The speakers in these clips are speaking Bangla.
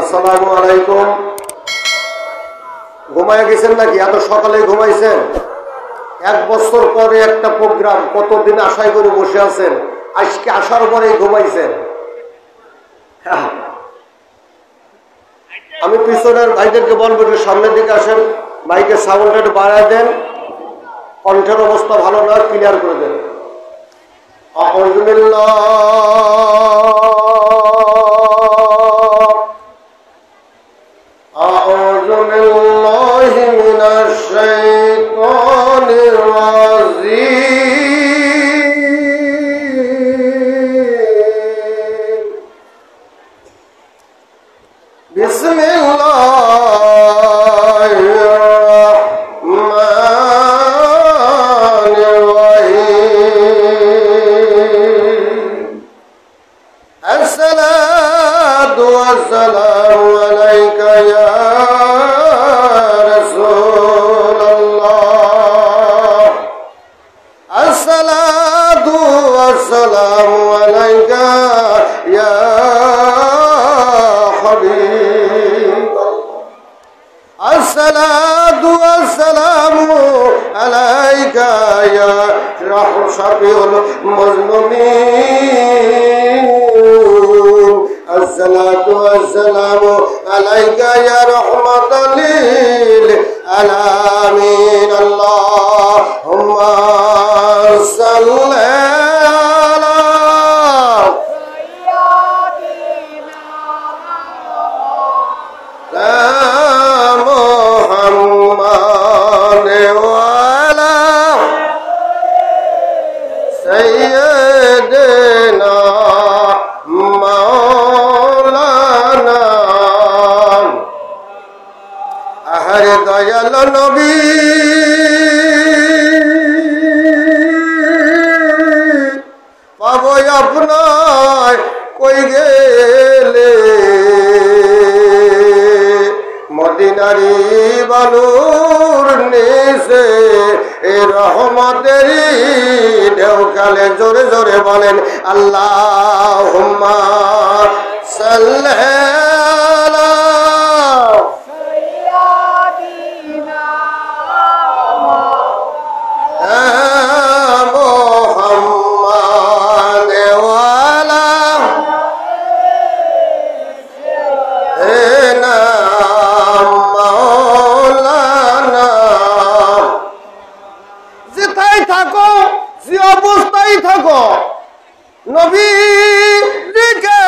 আসসালামু আলাইকুম। ঘুমায় গেছেন নাকি? এত সকালে ঘুমাইছেন? 1 বছর পরে একটা প্রোগ্রাম, কতদিন আশায় করে বসে আছেন, আজকে আসার পরেই ঘুমাইছেন। আমি পিছনের ভাইদেরকে বলবো যে সামনের দিকে আসেন, মাইকের সাউন্ডটা একটু বাড়ায় দেন, কণ্ঠের অবস্থা ভালো না, ক্লিয়ার করে দেন। أعوذ بالله من الشيطان الرجيم بسم الله الرحمن الرحيم الصلاة والسلام عليك يا رسول الله الصلاة والسلام عليك يا حبيب الصلاة والسلام عليك يا شفيع المذنبين الصلاة والسلام عليك يا رحمة للعالمين اللهم صل على محمد وعلى سيدنا مولانا আহারে দয়াল নবী পাবো আপনার কই গেলে মদিনারি বালুর নিচে এ রহমতেরি ঢেউকালে জোরে জোরে বলেন আল্লাহুম্মা সাল্লি আলা সাইয়্যিদিনা মুহাম্মাদ ওয়া আলা সাইয়্যিদিনা মাওলানা। যেথায় থাকো, যে অবস্থায় থাকো, নবীকে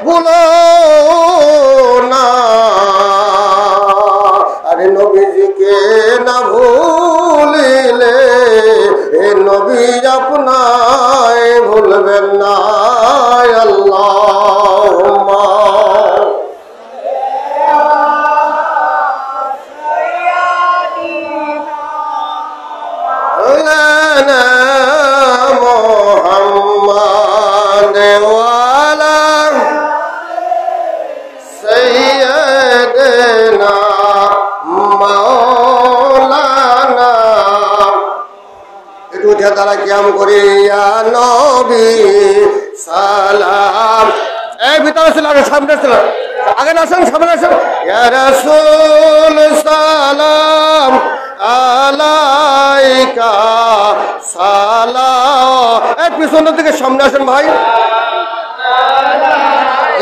ভুলো না। আরে নবীজিকে না ভুলিলে এ নবী আপনায় ভুলবেন না। আল্লাহুম্মা محمد وعلى سيدنا مولانا একটু উঠে তারা কিয়াম করি ইয়া নবী সালাম। এই ভিতরে ছিল, আগে সামনে ছিল, আগে আসেন, সামনে আসেন। ইয়া রাসূল সালাম আলাইকা সালাম। এই পিছনের দিকে সামনে আসেন ভাই।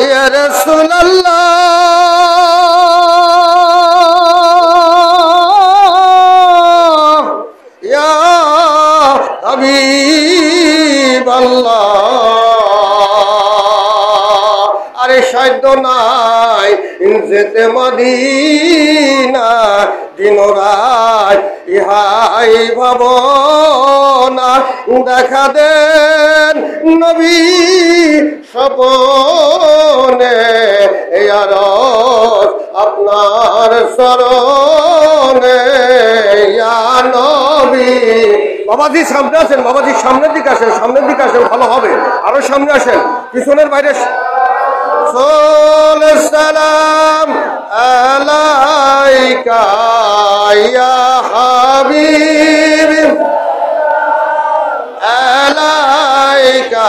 ইয়া রাসূলুল্লাহ ইয়া হাবিবাল্লাহ। আরে সাধ্য নাই যেতে মদিনা, দিন রাত ইহাই ভাবনা। দেখা দেন নবী স্বপনে, আপনার শরণে ইয়া নবী। বাবাজি সামনে আসেন, বাবাজি সামনের দিকে আসেন, সামনের দিকে আসেন, ভালো হবে। আরো সামনে আসেন, পিছনের বাইরে। সালাম আলাইকা ইয়া হাবিব আলাইকা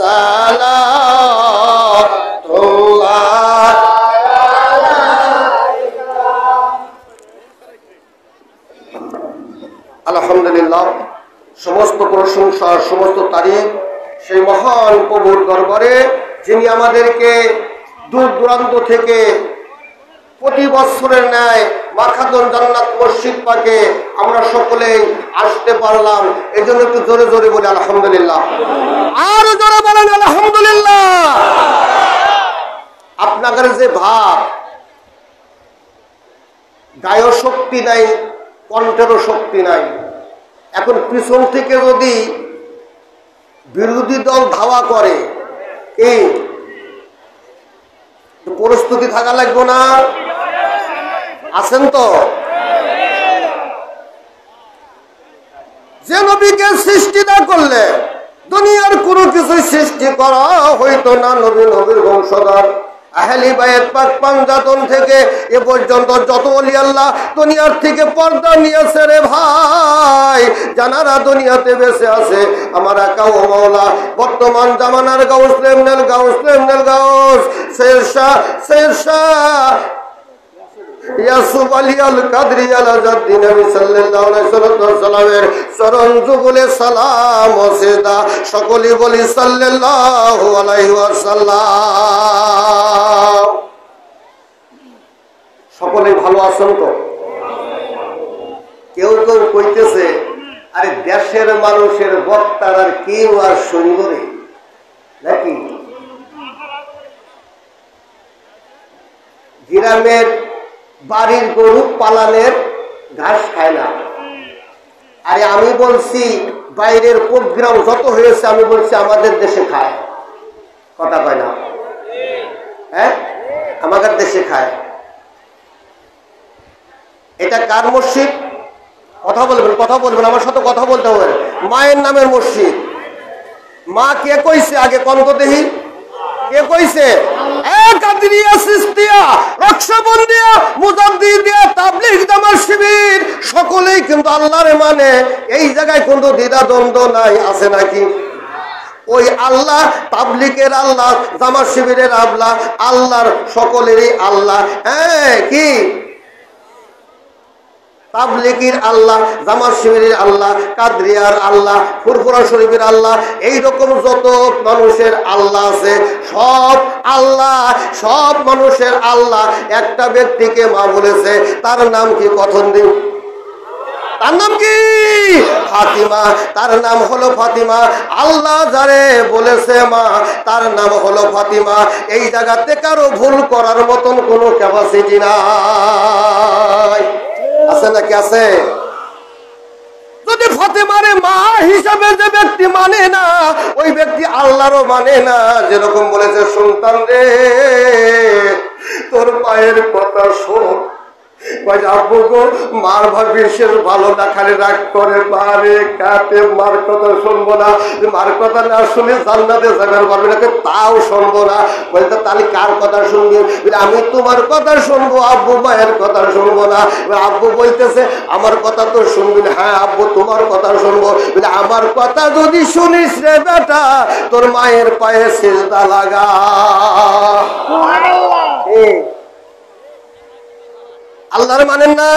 সালাতুল্লাহ সমস্ত প্রশংসা সমস্ত তারিফ সেই মহান প্রভুর দরবারে, যিনি আমাদেরকে দূর দূরান্ত থেকে প্রতি বছরের ন্যায় মাখাদন জান্নাত মসজিদ পাকে আমরা সকলেই আসতে পারলাম। এই জন্য একটু জোরে জোরে বলি আলহামদুলিল্লাহ, আর জোরে বলেন আলহামদুলিল্লাহ। আপনাদের যে ভাব, গায়েও শক্তি নাই, কণ্ঠেরও শক্তি নাই, এখন পিছন থেকে যদি বিরোধী দল ধাওয়া করে, কি প্রস্তুতি থাকা লাগবে না? আছেন তো? যে নবীকে সৃষ্টি না করলে দুনিয়ার কোনো কিছু সৃষ্টি করা হইতো না। নবীর বংশধর আহলে বায়াত পাক পাঞ্জাতন থেকে এ পর্যন্ত যত ওলি আল্লাহ দুনিয়ার থেকে পর্দা নিয়েছে রে ভাই, জানারা দুনিয়াতে বেঁচে আছে আমার একা ও মাওলা বর্তমান জামানার গাউস লেমনেল গাউস শেরশাহ ইয়াসুফ আলী আল কাদরি আলাজাদ্দিন নবী সাল্লাল্লাহু আলাইহি ওয়াসাল্লামের চরণ যুগলে সালাম ও সেজদা, সকলেই বলি সাল্লাল্লাহু আলাইহি ওয়াসাল্লাম। সকলেই ভালো আছেন তো? কেউ কেউ কইতেছে আরে দেশের মানুষের বক্তার আর কেউ আর শুনবে নাকি? গ্রামের বাড়ির গরু পালানের ঘাস খায় না। আরে আমি বলছি বাইরের প্রোগ্রাম যত হয়েছে আমি বলছি আমাদের দেশে খায়, কথা কয় না? হ্যাঁ, আমাদের দেশে খায়। এটা কার মসজিদ? কথা বলবেন আমার সাথে কথা বলতে হবে। মায়ের নামের মসজিদ। মা কে কইছে আগে কন্ত দেহি? কে কইছে? সকলেই কিন্তু আল্লাহর মানে, এই জায়গায় কিন্তু দ্বিধা দ্বন্দ্ব নাই, আছে নাকি? ওই আল্লাহ তাবলিগের আল্লাহ, জামাত শিবিরের আল্লাহ, আল্লাহর সকলেরই আল্লাহ। হ্যাঁ, কি তাবলিগের আল্লাহ, জামাত শিবিরের আল্লাহ, কাদরিয়ার আল্লাহ, ফুরফুরা শরীফের আল্লাহ, এইরকম যত মানুষের আল্লাহ আছে সব আল্লাহ, সব মানুষের আল্লাহ। একটা ব্যক্তিকে মা বলেছে, তার নাম কি? কথন দিন, তার নাম কি? ফাতিমা। তার নাম হলো ফাতিমা। আল্লাহ যারে বলেছে মা, তার নাম হলো ফাতিমা। এই জায়গাতে কারো ভুল করার মতন কোনো ক্যাপাসিটি নাই, আছে নাকি? আছে। যদি ফাতেমারে মা হিসাবে যে ব্যক্তি মানে না, ওই ব্যক্তি আল্লাহরও মানে না। যেরকম বলেছে, সন্তান রে তোর মায়ের কথা শোন। আব্বু গো, মার ভাবি শেষ ভালো না, খালি রাগ করে মারে কাটে, মার কথা শুনবো না। মার কথা না শুনে জান্নাতে যাবার পারবে না, তাও শুনবো না। বলতে তাহলে কার কথা শুনবি? আমি তোমার কথা শুনবো, আব্বু মায়ের কথা শুনবো না। আব্বু বলতেছে আমার কথা তো শুনবি না। হ্যাঁ আব্বু তোমার কথা শুনবো। আমার কথা যদি শুনিস রে বেটা, তোর মায়ের পায়ে সিজদা লাগা। আল্লাহর মানেন না?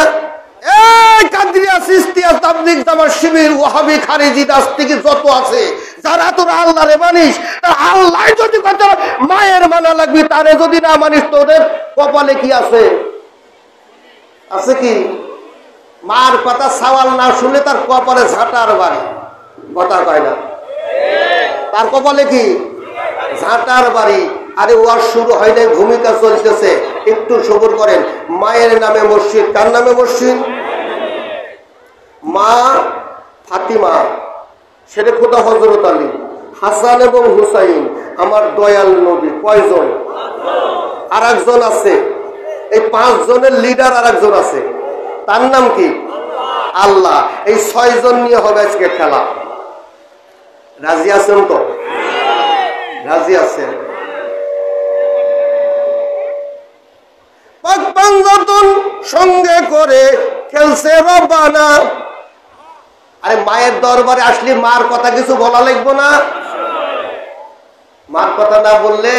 এই কাদরিয়া, সিস্তিয়া, তাবলিগ, জামাত শিবির, ওয়াহাবি, খারিজি, নাস্তিকি যত আছে, যারা তোরা আল্লাহরে মানিস, তার আল্লাহ যদি কথা মায়ের মানা লাগবি, তারে যদি না মানিস, তোদের কপালে কি আছে? আছে কি? মার কথা সওয়াল না শুনলে তার কপালে ঝাঁটার বাড়ি, কথা কয় না? তার কপালে কি? ঝাঁটার বাড়ি। আরে ওয়াজ শুরু হয় নাই, ভূমিকা চলতেছে, একটু সবুর করেন। মায়ের নামে মসজিদ। কার নামে মসজিদ? মা ফাতিমা, শেরে খোদা হযরত আলী, হাসান এবং হুসাইন, আমার দয়াল নবী। কয়জন? আর একজন আছে। এই 5 জনের লিডার আর একজন আছে, তার নাম কি? আল্লাহ। এই 6 জন নিয়ে হবে আজকে খেলা। রাজি আছেন তো? রাজি আছেন? সঙ্গে করে খেলছে রব্বানা। আরে মায়ের দরবারে আসলে মার কথা কিছু বলা লাগবে না? মার কথা না বললে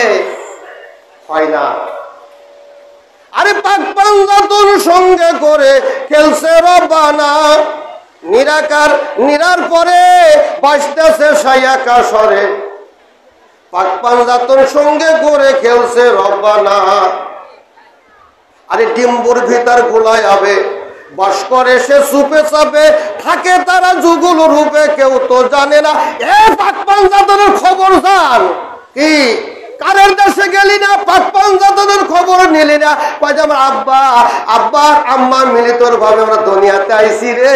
হয় না। আরে পাক পাঞ্জাতন সঙ্গে করে খেলছে রব্বানা, নিরাকার, নিরার পরে বাঁচতেছে সায়াকা সরে, পাক পাঞ্জাতন সঙ্গে করে খেলছে রব্বানা। আরে ডিম্বুর ভিতর গোলায় আবে বাস করে সে চুপে চাপে, থাকে তারা যুগল রূপে, কেউ তো জানে না। এ পাক পাঞ্জাতনের খবর জান কি? কারের দেশে গেলি না, পাক পাঞ্জাতনের খবর নিলি না? কয় আমার আব্বা আব্বা আম্মা মিলিতর ভাবে আমরা দুনিয়াতে আইছি রে,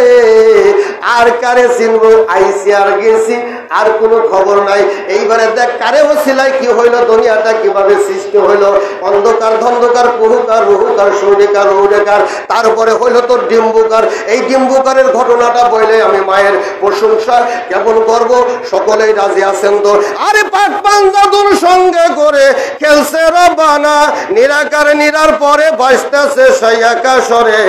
আর কারে চিনবো? আইসি আর গেছি, আর কোনো খবর নাই। এইবারে দেখ কারে ওসিলায় কি হইল, দুনিয়াটা কিভাবে সৃষ্টি হইল। অন্ধকার ধন্ধকার কুহুকার রুহুকার সৌরিকার রৌরেকার, তারপরে হইল তোর ডিম্বুকার। এই ডিম্বুকারের ঘটনাটা বইলে আমি মায়ের প্রশংসা কেমন করব, সকলেই রাজি আছেন তো? আরে পাক পাঞ্জাতন সঙ্গে করে খেলছে রব্বানা, নিরাকার নিরার পরে বাঁচতেছে সায়াকা সরে,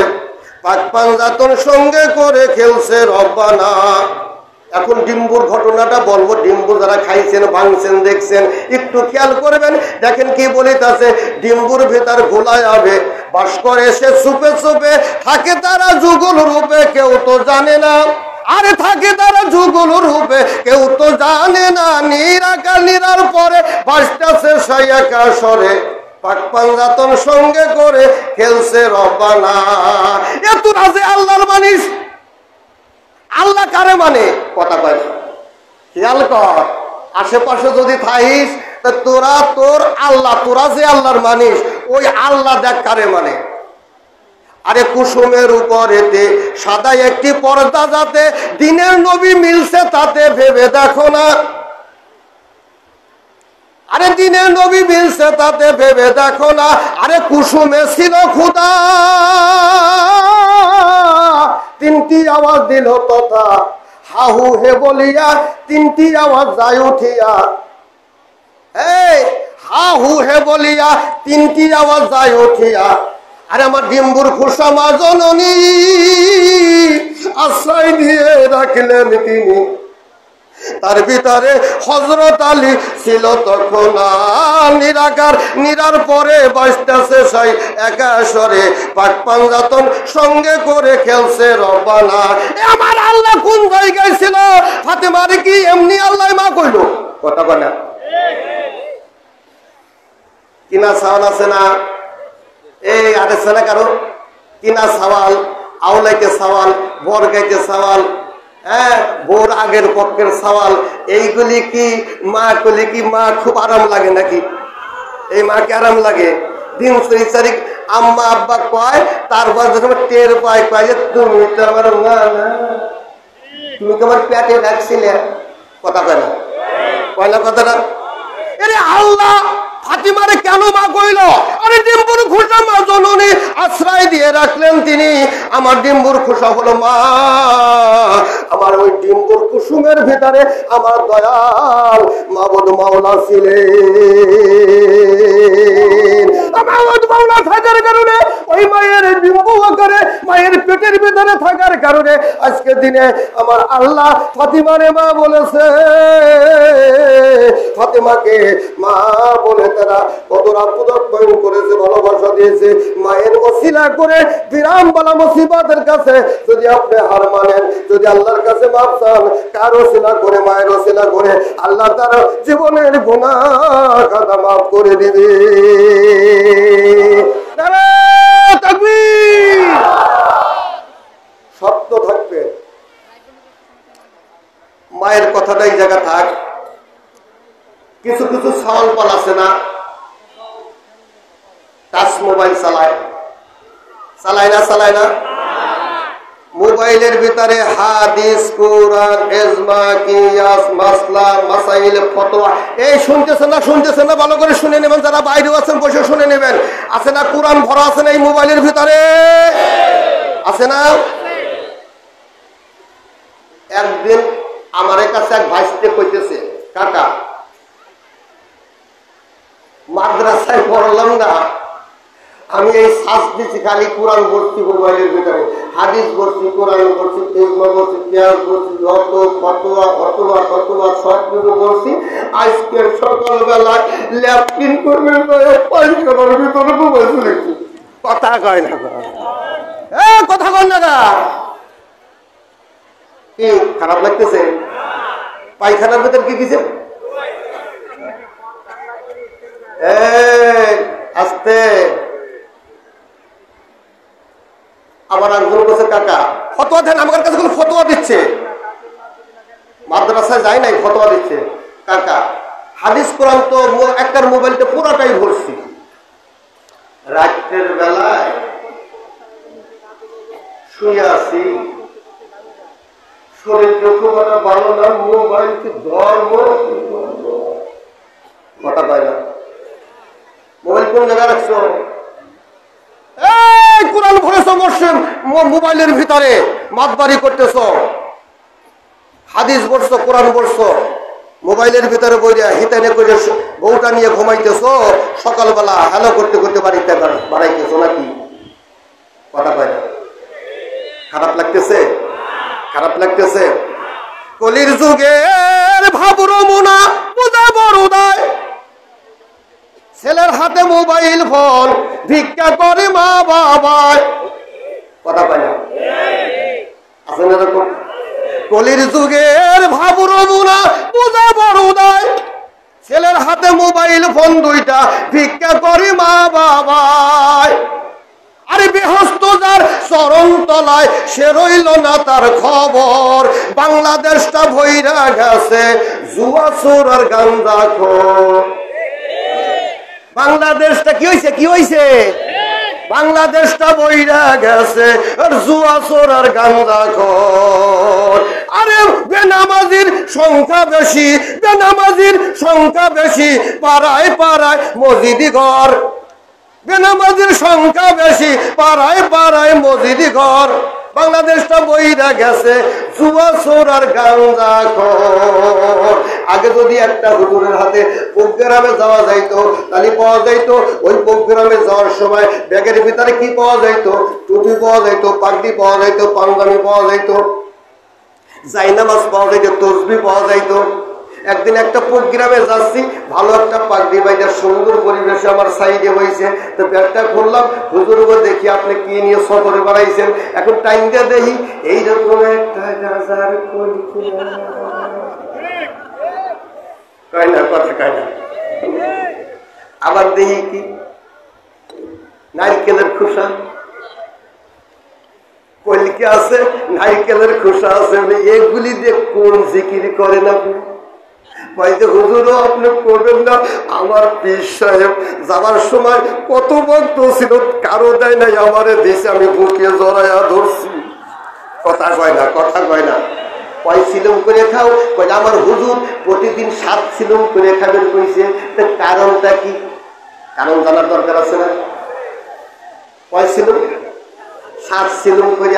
পাক পাঞ্জাতন সঙ্গে করে খেলছে রব্বানা। এখন ডিম্বুর ঘটনাটা বলবো। ডিম্বু যারা খাইছেন, ভাঙছেন, দেখছেন, একটু খেয়াল করবেন। দেখেন কি বলিতেছে, ডিম্বুর ভেতর গোলায় আবে বাস করে সে চুপে চুপে, থাকে তারা যুগল রূপে, কেউ তো জানে না। আরে থাকে তারা যুগল রূপে, কেউ তো জানে না। নিরাকার নিরার পরে বাঁচতেছে সায়াকা সরে, পাক পাঞ্জাতন সঙ্গে করে খেলছে রব্বানা। এত রাজে আল্লাহর মানিস, আল্লাহ কারে মানে? কথা কয় না, খেয়াল কর। আশেপাশে যদি থাইস তোরা তোর আল্লাহ, তোরা যে আল্লাহর মানিস ওই আল্লাহ দেখ কারে মানে। আরে কুসুমের উপরেতে সাদা একটি পর্দা, যাতে দিনের নবী মিলছে তাতে ভেবে দেখো না। আরে দিনের নবী মিলছে তাতে ভেবে দেখো না। আরে কুসুমে ছিল খুদা, তিনটি আওয়াজ দিল তথা হাহু হে বলিয়া, তিনটি আওয়াজ যায় উঠিয়া। এই হাহু হে বলিয়া তিনটি আওয়াজ যায় উঠিয়া। আরে আমার ডিম্বুর খুশা মা জননী আশ্রয় দিয়ে রাখলেন তিনি, তার ভিতরে হযরত আলী ছিল তখন। নিরাকার নিরার পরে বাঁচতেছে সাই একা সরে, পাক পাঞ্জাতন সঙ্গে করে খেলছে রব্বানা। আমার আল্লাহ কোন জায়গায় ছিল? ফাতেমারে কি এমনি আল্লাহ মা কইল? কথা বলে কিনা সাওয়াল আছে না? এই আদেছে না কারো কিনা সওয়াল, আওলাইতে সওয়াল, বরগাইতে সওয়াল, হ্যাঁ বোর আগের পক্ষের সওয়াল। এইগুলি কি মা কলি কি মা খুব আরাম লাগে নাকি? এই মাকে আরাম লাগে? দিন 3 তারিখ আম্মা আব্বা কয়, তারপর যখন টের পায় কয় যে তুমি তো আমার মা না, তুমি তো আমার পেটে রাখছিলে। কথা কয় না? কয়লা কথাটা? আরে আল্লাহ ফাতিমারে কেন মা কইল? আরে ডিম্বুর খুশা মা জননী আশ্রয় দিয়ে রাখলেন তিনি। আমার ডিম্বুর খুশা হলো মা। আমার ওই ডিম্বুর কুসুমের ভিতরে আমার দয়াল মাবুদ মাওলা ছিলেন। মাবুদ মাওলা থাকার কারণে ওই মায়ের ডিম্বু আকারে মায়ের পেটের ভিতরে থাকার কারণে আজকে দিনে আমার আল্লাহ ফাতিমারে মা বলেছে। ফাতিমাকে মা বলে তারা কত রাত করেছে, ভালোবাসা দিয়েছে। মায়ের ওসিলা করে বিরাম বালা মুসিবতের কাছে যদি আপনি হার মানেন, যদি আল্লাহর কাছে মাফ চান, কার ওসিলা করে, মায়ের ওসিলা করে, আল্লাহ তার জীবনের গুনাহ খাতা মাফ করে দিবে। নারে তাকবীর! শব্দ থাকবে, মায়ের কথাটাই জায়গা থাক। কিছু কিছু সাওয়াল পাল আছে না, টাচ মোবাইল চালায়, চালায় না? চালায় না? মোবাইলের ভিতরে হাদিস, কোরআন, ইজমা, কিয়াস, মাসলা, মাসাইল, ফতোয়া, এই শুনতেছেন না? শুনতেছেন না? ভালো করে শুনে নেবেন। যারা বাইরে আছেন বসে শুনে নেবেন। আছে না কোরআন ভরা আছে না এই মোবাইলের ভিতরে? আছে না? একদিন আমার কাছে এক ভাইস্তে কইতেছে, কাকা মাদ্রাসায় পড়লাম না, আমি এই শ্বাস দিচ্ছি, খালি কোরআন পড়ছি মোবাইলের ভিতরে, হাদিস পড়ছি, কোরআন পড়ছি, ইজমা পড়ছি, কিয়াস পড়ছি, যত ফতোয়া ফতোয়া ফতোয়া সব কিছু পড়ছি। আজকে সকালবেলায় ল্যাপটিন করবে পায়খানার ভিতরে মোবাইল শুনেছি। কথা কয় না? কথা কয় না? কি খারাপ লাগতেছে? পায়খানার ভেতর কি দিছে? আস্তে। আবার একজন বলছে কাকা ফতোয়া দেন, আমার কাছে কোনো ফতোয়া দিচ্ছে, মাদ্রাসায় যায় নাই ফতোয়া দিচ্ছে। কাকা হাদিস কোরআন তো একটার মোবাইলটা পুরাটাই ভরছি, রাত্রের বেলায় শুয়ে আছি, শরীর খুব একটা ভালো না, মোবাইল কি ধর্ম কথা পায় না। মোবাইল কোন জায়গায় রাখছো? এই কোরআন ভরেছো বসছেন মোবাইলের ভিতরে, মাতবাড়ি করতেছো, হাদিস পড়ছো, কোরআন পড়ছো, মোবাইলের ভিতরে বইয়া হিতানে করে বউটা নিয়ে ঘুমাইতেছো, সকালবেলা হ্যালো করতে করতে বাড়িতে বাড়াইতেছো নাকি? কথা পায় না। খারাপ লাগতেছে? খারাপ লাগতেছে? কলির যুগের ভাবুর মুনা পূজা বড় উদয়, ছেলের হাতে মোবাইল ফোন, ভিক্ষা করে মা বাবায়। কথা পায় না? আছে না এরকম? কলির যুগের ভাবুর মুনা পূজা বড় উদয়, ছেলের হাতে মোবাইল ফোন দুইটা, ভিক্ষা করে মা বাবায়। আরে বেহস্ত যার চরণ তলায়, সে রইল না তার খবর, বাংলাদেশটা ভইরা গেছে জুয়া চোর আর গাঞ্জাখোর। বাংলাদেশটা কি হইছে? কি হইছে? বাংলাদেশটা বইরা গেছে আর জুয়া চোর আর গাঞ্জাখোর। আরে বেনামাজির সংখ্যা বেশি, বেনামাজির সংখ্যা বেশি, পাড়ায় পাড়ায় মসজিদ ঘর, বেনামাজির সংখ্যা বেশি, পাড়ায় পাড়ায় মসজিদ ঘর। বাংলাদেশটা বইরা গেছে জুয়া চোর আর গাঞ্জাখোর। আগে যদি একটা হুজুরের হাতে প্রোগ্রামে যাওয়া যাইতো, তাহলে পাওয়া যাইতো ওই প্রোগ্রামে যাওয়ার সময় ব্যাগের ভিতরে কি পাওয়া যাইতো? টুপি পাওয়া যাইতো, পাগড়ি পাওয়া যাইতো, পাঞ্জাবি পাওয়া যাইতো, জায়নামাজ পাওয়া যাইতো, তসবি পাওয়া যাইতো। একদিন একটা প্রোগ্রামে যাচ্ছি, ভালো একটা পাগড়ি বাইরে সুন্দর পরিবেশে আমার সাইডে হয়েছে, তো ব্যাগটা খুললাম, হুজুরকে দেখি আপনি কি নিয়ে সফরে বাড়াইছেন। এখন টাইম দিয়ে দেখি এইরকম একটা গাজার কয় না, কথা কয় না। আবার দেখি কি নারকেলের খোসা, কলিকে আছে, নারকেলের খোসা আছে, এগুলি দিয়ে কোন জিকির করেন আপনি? হুজুরও আপনি করবেন না। আমার পীর সাহেব যাবার সময় কত ভক্ত ছিল, কারো দেয় নাই, আমারে দেশে আমি বুকে জড়াইয়া ধরছি। কথা কয় না, কথা কয় না। কয় সিলুম করে খাও? কয় আমার হুজুর প্রতিদিন 7 সিলুম করে খাবেন কইছে। কারণটা কি? কারণ জানার দরকার আছে না? কয় সিলুম? 7 সিলুম করে।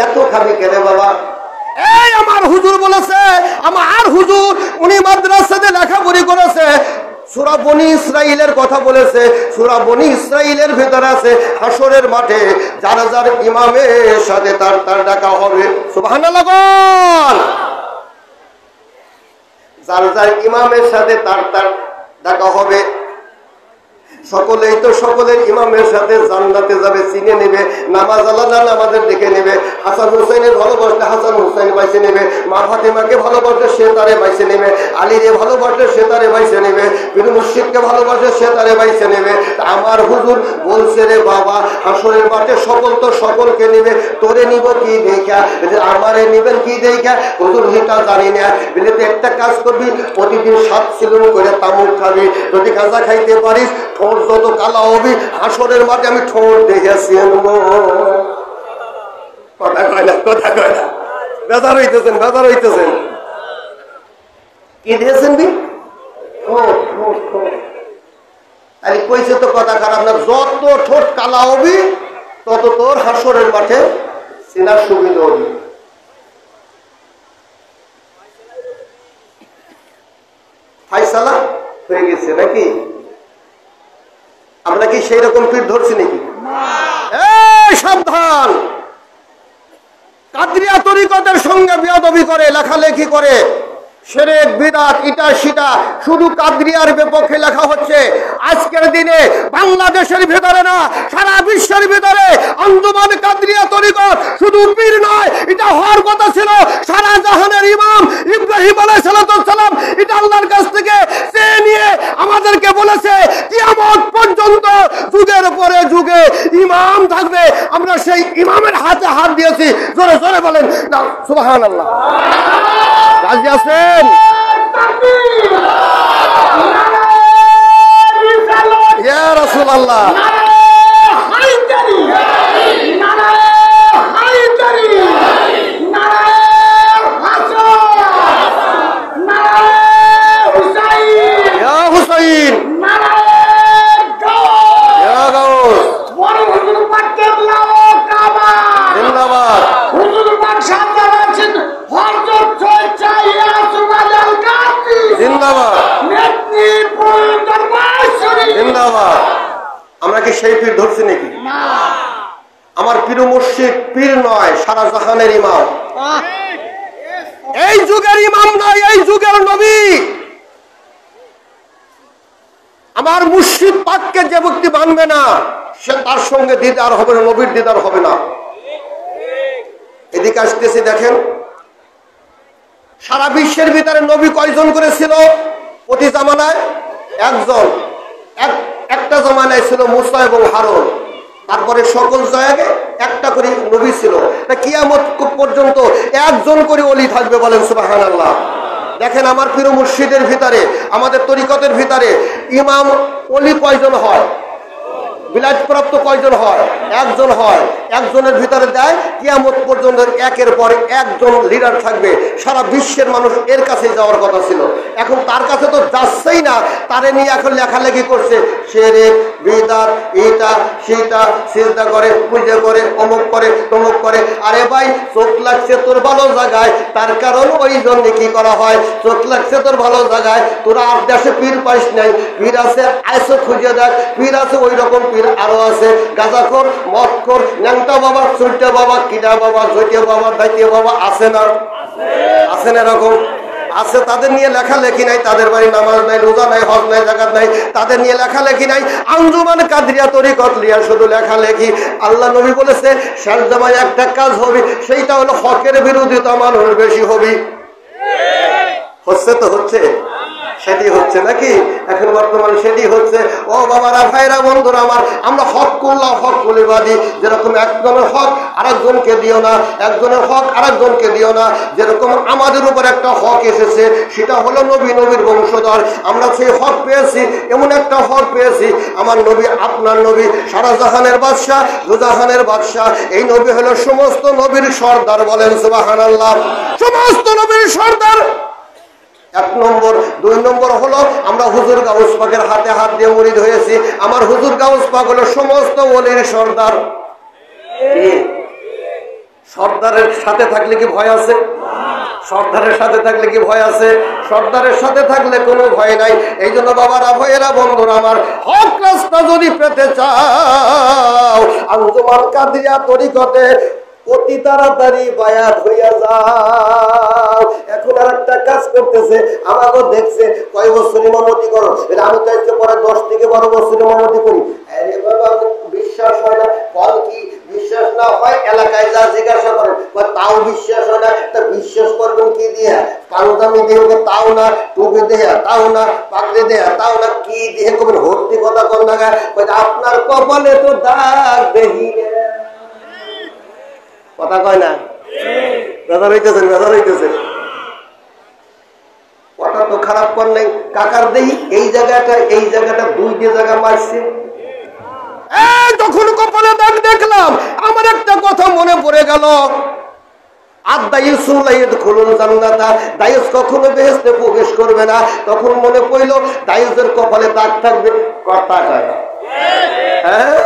এত খাবি কেন বাবা? এই আমার হুজুর বলেছে, আমার হুজুর উনি মাদ্রাসাতে লেখাপড়ি করেছে, সূরা বনি ইসরাইলের কথা বলেছে। সূরা বনি ইসরাইলের ভেতরে আছে হাসরের মাঠে যার যার ইমামের সাথে তার তার ডাকা হবে। সুবহানাল্লাহ বল। যার যার ইমামের সাথে তার তার ডাকা হবে। সকলেই তো সকলের ইমামের সাথে জান্নাতে যাবে, চিনে নেবে, নামাজ আলাদা নামাজের দেখে নেবে, হাসান হুসাইনের ভালোবাসলে হাসান হুসাইন বাইছে নেবে, মা ফাতেমাকে ভালোবাসলে সে তারে বাইছে নেবে, আলীরে ভালোবাসলে সে তারে বাইছে নেবে, পীর মুর্শিদকে ভালোবাসলে সে তারে বাইছে নেবে। আমার হুজুর বলছে রে বাবা, হাসরের মাঠে সকল তো সকলকে নেবে, তোরে নিব কি দেখা, আমারে নিবেন কি দেখা হুজুর সেটা জানি না। বিলেতে একটা কাজ করবি, প্রতিদিন 7 সিলুম করে তামুক খাবি, যদি গাঁজা খাইতে পারিস ঠোঁট যত কালা হবি, হাসরের মাঠে আমি ঠোঁট দেখেছি। কথা কয় না, কথা কয় না। বেজার হইতেছেন, বেজার হইতেছেন। কি দিয়েছেন বি? আরে কইছে তো কথা খারাপ না, যত ঠোঁট কালা হবি তত তোর হাসরের মাঠে চেনার সুবিধা হবি। ফাইসালা হয়ে গেছে নাকি? আমরা কি সেই রকম পীর ধরছি নাকি? সাবধান! কাদরিয়া তরিকতের সঙ্গে বেয়াদবি করে, লেখালেখি করে, শিরক বিদআত ইটা সেটা শুধু কাদরিয়ার বিপক্ষে লেখা হচ্ছে। আজকের দিনে বাংলাদেশের ভিতরে না, সারা বিশ্বের ভিতরে আঞ্জুমান কাদরিয়া তরিকত শুধু পীর নয়, এটা হওয়ার কথা ছিল সারা জাহানের ইমাম ইব্রাহিম আলাইহিস সালাম। এটা আল্লাহর কাছ থেকে চেয়ে নিয়ে আমাদেরকে বলেছে কিয়ামত পর্যন্ত যুগের পরে যুগে ইমাম থাকবে। আমরা সেই ইমামের হাতে হাত দিয়েছি। জোরে জোরে বলেন না সুবহানাল্লাহ। রাজি আছেন? ইয়া রাসূলুল্লাহ। আমরা কি সেই পীর ধরছি নাকি? আমার পীর মুর্শিদ পীর নয়, সারা জাহানের ইমাম। এই যুগের ইমাম নয়, এই যুগের নবী। আমার মুর্শিদ পাককে যে ব্যক্তি মানবে না, সে তার সঙ্গে দিদার হবে না, নবীর দিদার হবে না। এদিকে আসতেছি, দেখেন সারা বিশ্বের ভিতরে নবী কয়জন করেছিল? প্রতি জামানায় একজন। একটা জামানায় ছিল মুসা এবং হারুন। তারপরে সকল জায়গায় একটা করে নবী ছিল। কিয়ামত পর্যন্ত একজন করে ওলি থাকবে, বলেন সুবহানাল্লাহ। দেখেন আমার পীর মুর্শিদের ভিতরে, আমাদের তরিকতের ভিতরে ইমাম ওলি কয়জন হয়? বিলাসপ্রাপ্ত কয়জন হয়? একজন হয়। একজনের ভিতরে দেয় কিয়ামত পর্যন্ত একের পর একজন লিডার থাকবে। সারা বিশ্বের মানুষ এর কাছে যাওয়ার কথা ছিল, এখন তার কাছে তো যাচ্ছেই না। তারে নিয়ে এখন লেখালেখি করছে, শিরক বিদআত এটা সেটা, সিজদা করে, পূজা করে, অমুক করে, তমুক করে। আরে ভাই, চোখ লাগছে তোর ভালো জায়গায়, তার কারণ ওই জন্য কি করা হয়? চোখ লাগছে তোর ভালো জায়গায়, তোরা আর দেশে পীর পাইস নাই। পীর আছে, আইসো খুঁজে দেখ। পীর আছে, ওই রকম পীর আরো আছে। গাঁজাখোর, মদখোর, ন্যাংটা বাবা, চুলটা বাবা, কিডা বাবা, জটিয়া বাবা, দাইতিয়া বাবা আছে না? আছে না? এরকম আছে। তাদের নিয়ে লেখালেখি নাই, তাদের বাড়ি নামাজ নাই, রোজা নাই, হজ নাই, যাকাত নাই, তাদের নিয়ে লেখালেখি নাই। আঞ্জুমান কাদরিয়া তরিকত লিয়া শুধু লেখালেখি। আল্লাহ নবী বলেছে শেষ জামায় একটা কাজ হবে, সেইটা হলো হকের বিরোধিতা মানুষ বেশি হবে। হচ্ছে তো হচ্ছে, সেটি হচ্ছে নাকি এখন বর্তমানে? সেটি হচ্ছে। ও বাবারা, ভাইরা, বন্ধুরা আমার, আমরা হক করলাম, হক কুলিবাদী। যেরকম একজনের হক আরেকজনকে দিও না, একজনের হক আরেকজনকে দিও না। যেরকম আমাদের উপর একটা হক এসেছে, সেটা হলো নবী, নবীর বংশধর। আমরা সেই হক পেয়েছি, এমন একটা হক পেয়েছি। আমার নবী, আপনার নবী, সারা জাহানের বাদশাহ, দুজাহানের বাদশাহ। এই নবী হলো সমস্ত নবীর সর্দার, বলেন সুবহানাল্লাহ। সমস্ত নবীর সর্দার। এক নম্বর। দুই নম্বর হলো আমরা হুজুর গাউস পাকের হাতে হাত দিয়ে মুরিদ হয়েছি। আমার হুজুর গাউস পাক হলো সমস্ত ওলির সর্দার। সর্দারের সাথে থাকলে কি ভয় আছে? সর্দারের সাথে থাকলে কি ভয় আছে? সর্দারের সাথে থাকলে কোনো ভয় নাই। এই জন্য বাবারা, ভাইয়েরা, বন্ধুরা আমার, হক রাস্তা যদি পেতে চাও, আঞ্জুমান কাদরিয়া তরিকতে অতি তাড়াতাড়ি বায়াত হইয়া যাও। এখন আর একটা কাজ করতেছে, আমাকে দেখছে কয় বছর ইমামতি করো। আমি তো আজকে পরে 10 থেকে 12 বছর ইমামতি করি। আরে বাবা, বিশ্বাস হয় না। ফল কি? বিশ্বাস না হয় এলাকায় যা জিজ্ঞাসা করেন, তাও বিশ্বাস হয় না। তা বিশ্বাস করবেন কি দিয়ে? পাঞ্জাবি দিয়ে তাও না, টুপি দেয়া তাও না, পাগড়ি দেয়া তাও না, কি দিয়ে করবেন? ভর্তি কথা কর না। আপনার কপালে তো দাগ দেখি কথা কয় না। বেজার হইতেছেন, বেজার হইতেছেন। কথা তো খারাপ কর নাই। কাকার দেই এই জায়গাটা 2 জায়গা মারছে। যখন কপালে দাগ দেখলাম, আমার একটা কথা মনে পড়ে গেল। দায়ুস কখনো বেহেশতে প্রবেশ করবে না। তখন মনে পড়ল দায়ুসের কপালে দাগ থাকবে। কথা কয় না? হ্যাঁ,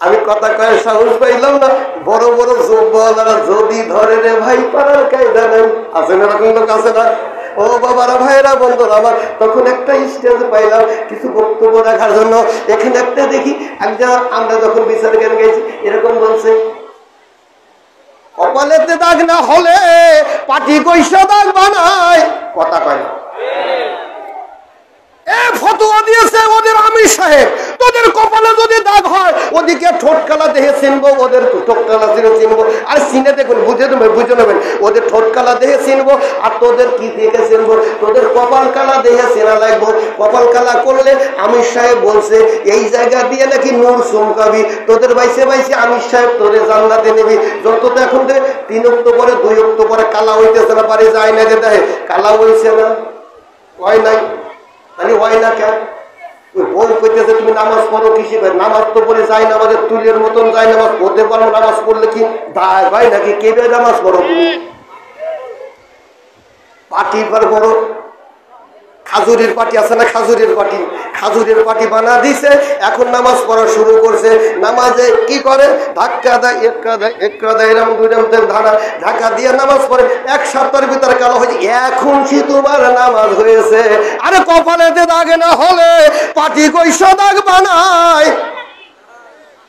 আমি কথা কয়ে সাহস পাইলাম না। বড় বড় যোগবালারা যদি ধরে রে ভাই, পাড়ার কায়দা নাই। আছে না এরকম লোক? আছে না? ও বাবারা, ভাইরা, বন্ধুরা আমার, তখন একটা স্টেজ পাইলাম কিছু বক্তব্য রাখার জন্য। এখানে একটা দেখি একজন, আমরা যখন বিচার জ্ঞান গেছি, এরকম বলছে, কপালেতে দাগ না হলে পাটি কইসা দাগ বানায়, কথা কয় না। ফতোয়া দিয়েছে ওদের আমির সাহেব, তোদের কপালে যদি দাগ হয় ওদিকে ঠোঁট কালা দেহে চিনবো, ওদের ঠোঁট কালা দেহে চিনবো। আর চিনে দেখুন, বুঝে নেবেন, ওদের ঠোঁট কালা দেহে চিনবো। আর তোদের কি দেখে চিনবো? তোদের কপাল কালা দেহে চেনা লাগবো। কপাল কালা করলে আমির সাহেব বলছে এই জায়গা দিয়ে নাকি নূর চমকাবি, তোদের বাইসে আমির সাহেব তোরে জান্নাতে নেবি। যত এখন 3 অক্ট পরে 2 অক্ট পরে কালা হইতেছে না, পারে যায় না, দেহে কালা হইছে না, হয় নাই, তাহলে হয় না কেন? ওই বই কইতেছে তুমি নামাজ পড়ো কিসে? নামাজ তো পড়ে যাই না, আমাদের তুলের মতন যাই নামাজ পড়তে পারো। নামাজ পড়লে কি দায় ভাই নাকি? কেবে নামাজ পড়ো তুমি? পাটি বার বড় খাজুরের পাটি আছে না, খাজুরের পাটি বানা দিছে, এখন নামাজ পড়া শুরু করছে। নামাজে কি করে? ধাক্কা দেয়, একটা দেয়, এরকম 2 ধারা ধাক্কা দিয়ে নামাজ পড়ে। 1 সপ্তাহের ভিতরে কালো হয়েছে, এখন সে তোমার নামাজ হয়েছে। আরে কপালেতে দাগ না হলে পাটি কইসা দাগ বানায়,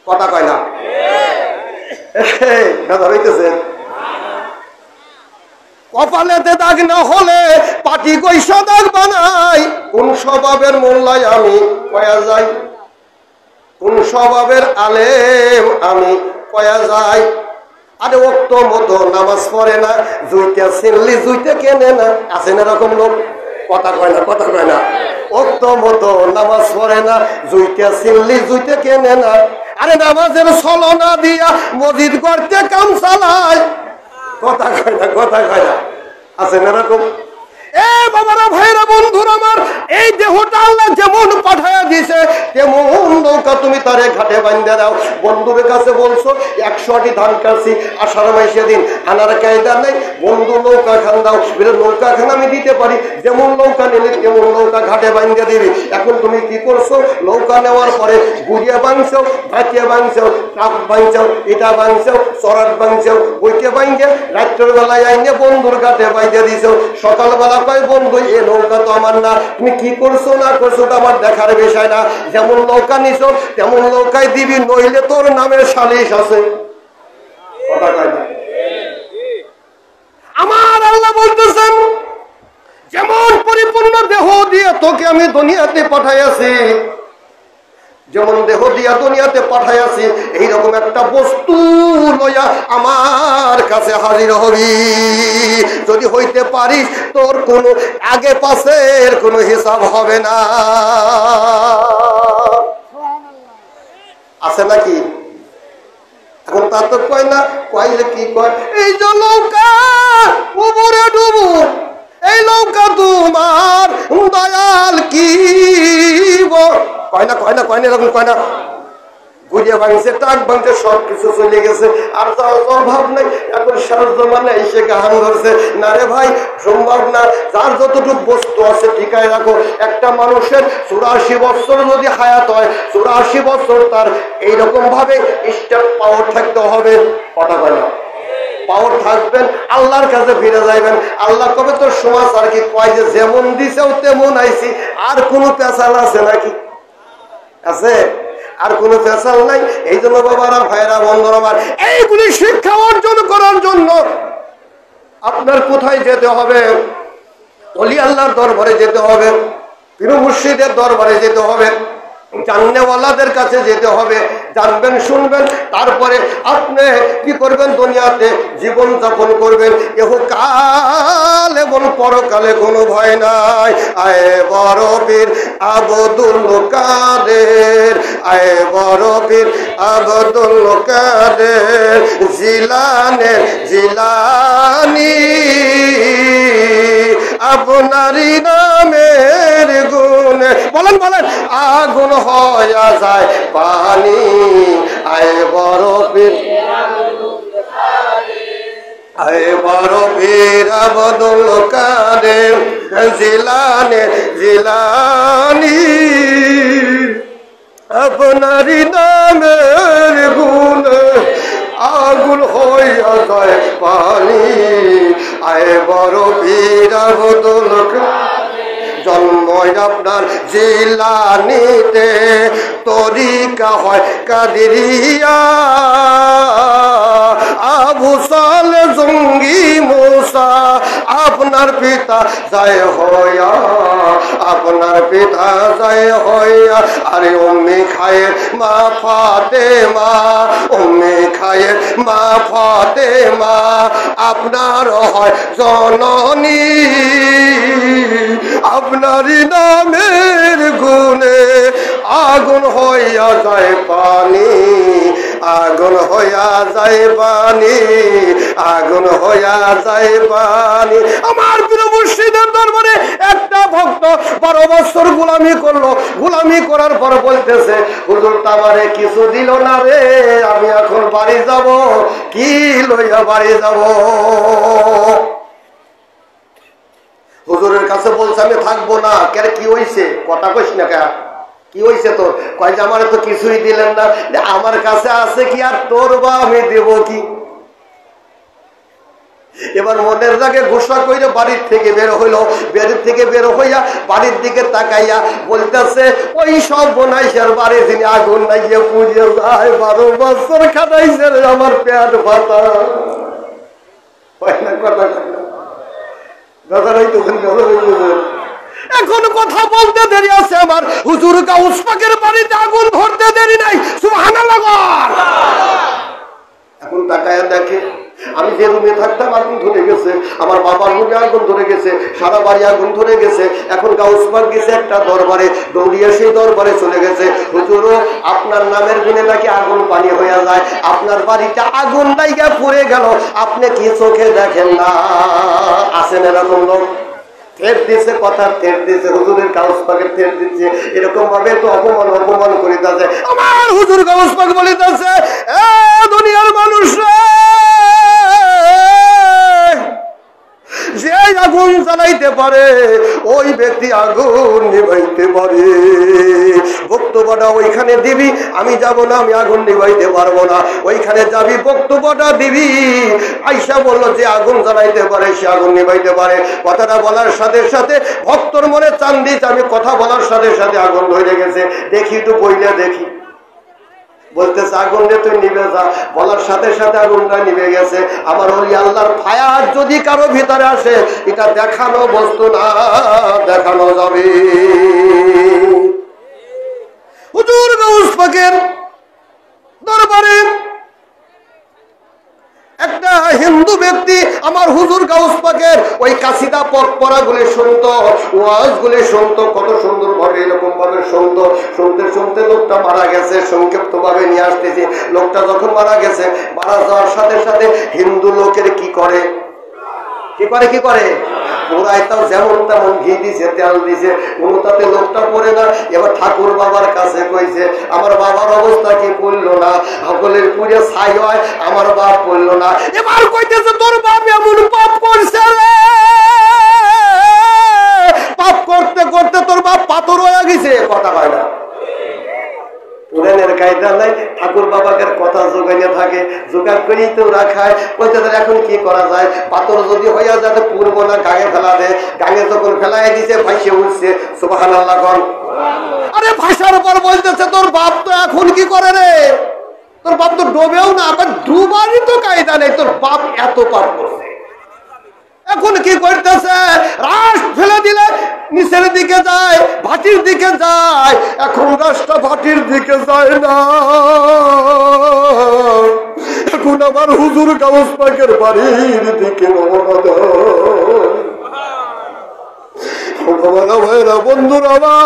কথা কয় না? হইতেছে কপালেতে দাগ না হলে পাটি কইসা দাগ বানাই। কোন স্বভাবের মোল্লায় আমি কয়া যাই, কোন স্বভাবের আলেম আমি কয়া যাই। আরে ওক্ত মতো নামাজ পড়ে না, জুইতে চিনলি জুইতে কেনে না, আছে না এরকম লোক? কথা কয় না। ওক্ত মতো নামাজ পড়ে না, জুইতে চিনলি জুইতে কেনে না। আরে নামাজের ছলনা দিয়া মসজিদ করতে কাম চালায়, কথা কয় না, আছে না এরকম? বাবারা, ভাইরা, বন্ধুরা আমার, এই দেহটা আল্লাহ যেমন পাঠায়া দিছে তেমন নৌকা তুমি তারে ঘাটে বান্ধে দাও। বন্ধুর কাছে বলছো 100টি ধান কাটছি, আষাঢ় মাসে দিন আনার কায়দা নেই, বন্ধু নৌকা খান দাও। নৌকা খান আমি দিতে পারি, যেমন নৌকা নিলে তেমন নৌকা ঘাটে বান্ধে দিবি। এখন তুমি কি করছো? নৌকা নেওয়ার পরে গুড়িয়া বাংছো, ভাটিয়া বাংছো, টাপ বাংছো, ইটা বাংছো, চরাট বাংছো, বইকে বাঙ্গে রাত্রের বেলায় আইনে বন্ধুর ঘাটে বাঁধে দিছো। সকালবেলা কয় বন্ধু এ নৌকা তো আমার না, তুমি কি করছো না করছো তো আমার দেখার বিষয় না। যেমন নৌকা নিছো তেমন নৌকায় দিবি, নইলে তোর নামের সালিশ আছে, কথা কয় না? আমার আল্লাহ বলতেছেন যেমন পরিপূর্ণ দেহ দিয়ে তোকে আমি দুনিয়াতে পাঠাইয়াছি, যেমন দেহ দিয়া দুনিয়াতে পাঠাইয়াছি, এইরকম একটা বস্তু লইয়া আমার কাছে হাজির হবি। যদি হইতে পারিস তোর কোনো আগে পাশের কোনো হিসাব হবে না, আছে নাকি? এখন তা তো কয় না, কইলে কি কয়? এই যে নৌকা উপরে ডুবু, এই নৌকা তোমার দয়াল কি কয় না এরকম কয় না। গুড়িয়া ভাঙছে, টাক ভাঙছে, সবকিছু চলে গেছে, আর যাওয়ার অভাব নেই। এখন সার জমানে এসে গান ধরছে না রে ভাই, সম্ভব না। যার যতটুকু বস্তু আছে ঠিকায় রাখো। একটা মানুষের 84 বছর যদি হায়াত হয়, 84 বছর তার এইরকম ভাবে স্টেপ পাওয়ার থাকতে হবে, কথা বলে না। পাওয়ার থাকবেন, আল্লাহর কাছে ফিরে যাইবেন। আল্লাহ কবে তোর সমাজ আর কি কয় যে যেমন দিছেও তেমন আইছি, আর কোনো পেশাল আছে নাকি? আছে? আর কোনো পেশাল নাই। এই জন্য বাবারা, ভাইরা, বন্ধুরা আমার, এইগুলি শিক্ষা অর্জন করার জন্য আপনার কোথায় যেতে হবে? ওলি আল্লাহর দরবারে যেতে হবে, পীর মুর্শিদের দরবারে যেতে হবে, জাননেওয়ালাদের কাছে যেতে হবে। জানবেন, শুনবেন, তারপরে আপনি কি করবেন? দুনিয়াতে জীবন যাপন করবেন। ইহকাল এবং পরকালে কোনো ভয় নাই। আয় বড় পীর আব্দুল কাদের, আয় বড় পীর আব্দুল কাদের জিলানি, আপনারই নামের গুণে বলেন আগুন হয়ে যায় পানি। আয় বড় পীর, আয় বড় পীর আব্দুল কাদের জিলানি, আপনারই নামের গুণে আগুন হইয়া যায় পানি। আয় বড় পীর আব্দুল কাদের, জন্ম আপনার জিলানিতে, তরিকা তরিকা হয় কাদেরিয়া। আবু সালে জঙ্গি মুসা আপনার পিতা যায় হইয়া, আপনার পিতা যায় হইয়া। আরে উম্মে খায়ের মা ফাতেমা, উম্মে খায়ের মা ফাতেমা আপনার হয় জননী। আপনারই নামের গুণে আগুন হইয়া যায় পানি, আগুন হইয়া যায় পানি, আগুন হইয়া যায় পানি। আমার প্রিয় মুর্শিদের দরবারে একটা ভক্ত 12 বছর গোলামি করলো, গোলামি করার পর বলতেছে হুজুর তো আমারে কিছু দিল না রে, আমি এখন বাড়ি যাব, কি লইয়া বাড়ি যাব? হুজুরের কাছে বলছে আমি থাকবো না। কেন কি হইছে? কথা কইস না কে, কি হইছে তোর? কয় যে আমার তো কিছুই দিলেন না, আমার কাছে আছে কি আর তোর বা আমি দেব কি? এবার মনের রাগে গোসা কইরে বাড়ির থেকে বের হইল, বাড়ির থেকে বের হইয়া বাড়ির দিকে তাকাইয়া বলতেছে ওই সব বোনাইছের বাড়ি তিনি আগুন নাইয়ে পুজো যায়, 12 বছর খাটাইছে আমার পেট ভাতা। কথা এখন কথা বলতে দেরি আছে আমার। হুজুর গাউস পাকের বাড়িতে আগুন ধরতে দেরি নাই। সুবহানাল্লাহ। এখন তাকায়া দেখে আমি যে রুমে থাকতাম আগুন ধরে গেছে, আমার বাবার রুমে আগুন ধরে গেছে, সারা বাড়ি আগুন ধরে গেছে। এখন গাউস পাক গেছে একটা দরবারে, দৌড়িয়ে সেই দরবারে চলে গেছে। হুজুরও আপনার নামের গুণে নাকি আগুন পানি হয়ে যায়, আপনার বাড়িতে আগুন লাইগা পড়ে গেল, আপনি কি চোখে দেখেন না? আছেন এরকম লোক? ফের দিচ্ছে, কথা ফের দিচ্ছে, হুজুরের গাউস পাকের ফের দিচ্ছে। এরকম ভাবে তো অপমান অপমান করিতেছে। আমার হুজুর গাউস পাক বলিতেছে এ দুনিয়ার মানুষ যে আগুন জ্বালাইতে পারে ওই ব্যক্তি আগুন নিভাইতে পারে। বক্তব্যটা ওইখানে দিবি, আমি যাব না, আমি আগুন নিভাইতে পারবো না। ওইখানে যাবি, বক্তব্যটা দিবি। আইসা বললো যে আগুন জ্বালাইতে পারে সে আগুন নিভাইতে পারে। কথাটা বলার সাথে সাথে ভক্তর মনে চান দিচ্ছে, আমি কথা বলার সাথে সাথে আগুন ধরে গেছে, দেখি একটু বইলে দেখি। বলতেছে আগুন রে তুই নিভে যা, বলার সাথে সাথে আগুনটা নিভে গেছে। আমার ওই আল্লাহর ফায়ার যদি কারো ভিতরে আসে, এটা দেখানো বস্তু না, দেখানো যাবে। হুজুর গাউস পাকের দরবারে একটা হিন্দু ব্যক্তি আমার হুজুর গাউস পাকের ওই কাসিদা পড়া গুলি শুনতো, ওয়াজ গুলি শুনতো, কত সুন্দর ভাবে এরকম ভাবে শুনতো। শুনতে শুনতে লোকটা মারা গেছে, সংক্ষিপ্ত ভাবে নিয়ে আসতেছি। লোকটা যখন মারা গেছে, মারা যাওয়ার সাথে সাথে হিন্দু লোকের কি করে, কি করে, কি করে? পুরাইতাও যেমন তেমন ঘি দিছে, তেল দিছে, কোনো তাতে লোকটা পড়ে না। এবার ঠাকুর বাবার কাছে কইছে আমার বাবার অবস্থা কি পড়লো না, সকলের পুড়ে ছাই হয়, আমার বাপ পড়লো না। এবার কইতেছে তোর বাপ এমন পাপ করছে রে, পাপ করতে করতে তোর বাপ পাথর হয়ে গেছে। কথা হয় না, পুরানের কায়দা নাই। ঠাকুর বাবাকে কথা জোগাইতে থাকে, জোগাড় করেই তো ওরা খায়। বলতে এখন কি করা যায়, পাথর যদি হইয়া যায় পূর্ব না গাঙে ফেলা দেয়। গাঙে যখন ফেলাই দিছে ভাইসে উঠছে। সুবহানাল্লাহ। আরে ভাষার পর বলতেছে তোর বাপ তো এখন কি করে রে, তোর বাপ তো ডোবেও না, আবার ডুবারই তো কায়দা নেই, তোর বাপ এত পাপ করছে। এখন কি করতেছে, রাস ফেলে দিলে নিচের দিকে যায়, ভাটির দিকে যায়। এখন রাস্তা ভাটির দিকে যায় না। এখন আমার হুজুর গাউস পাকের বাড়ির দিকে রওনা দেয়। ভাইরা, বন্ধুরা আমার,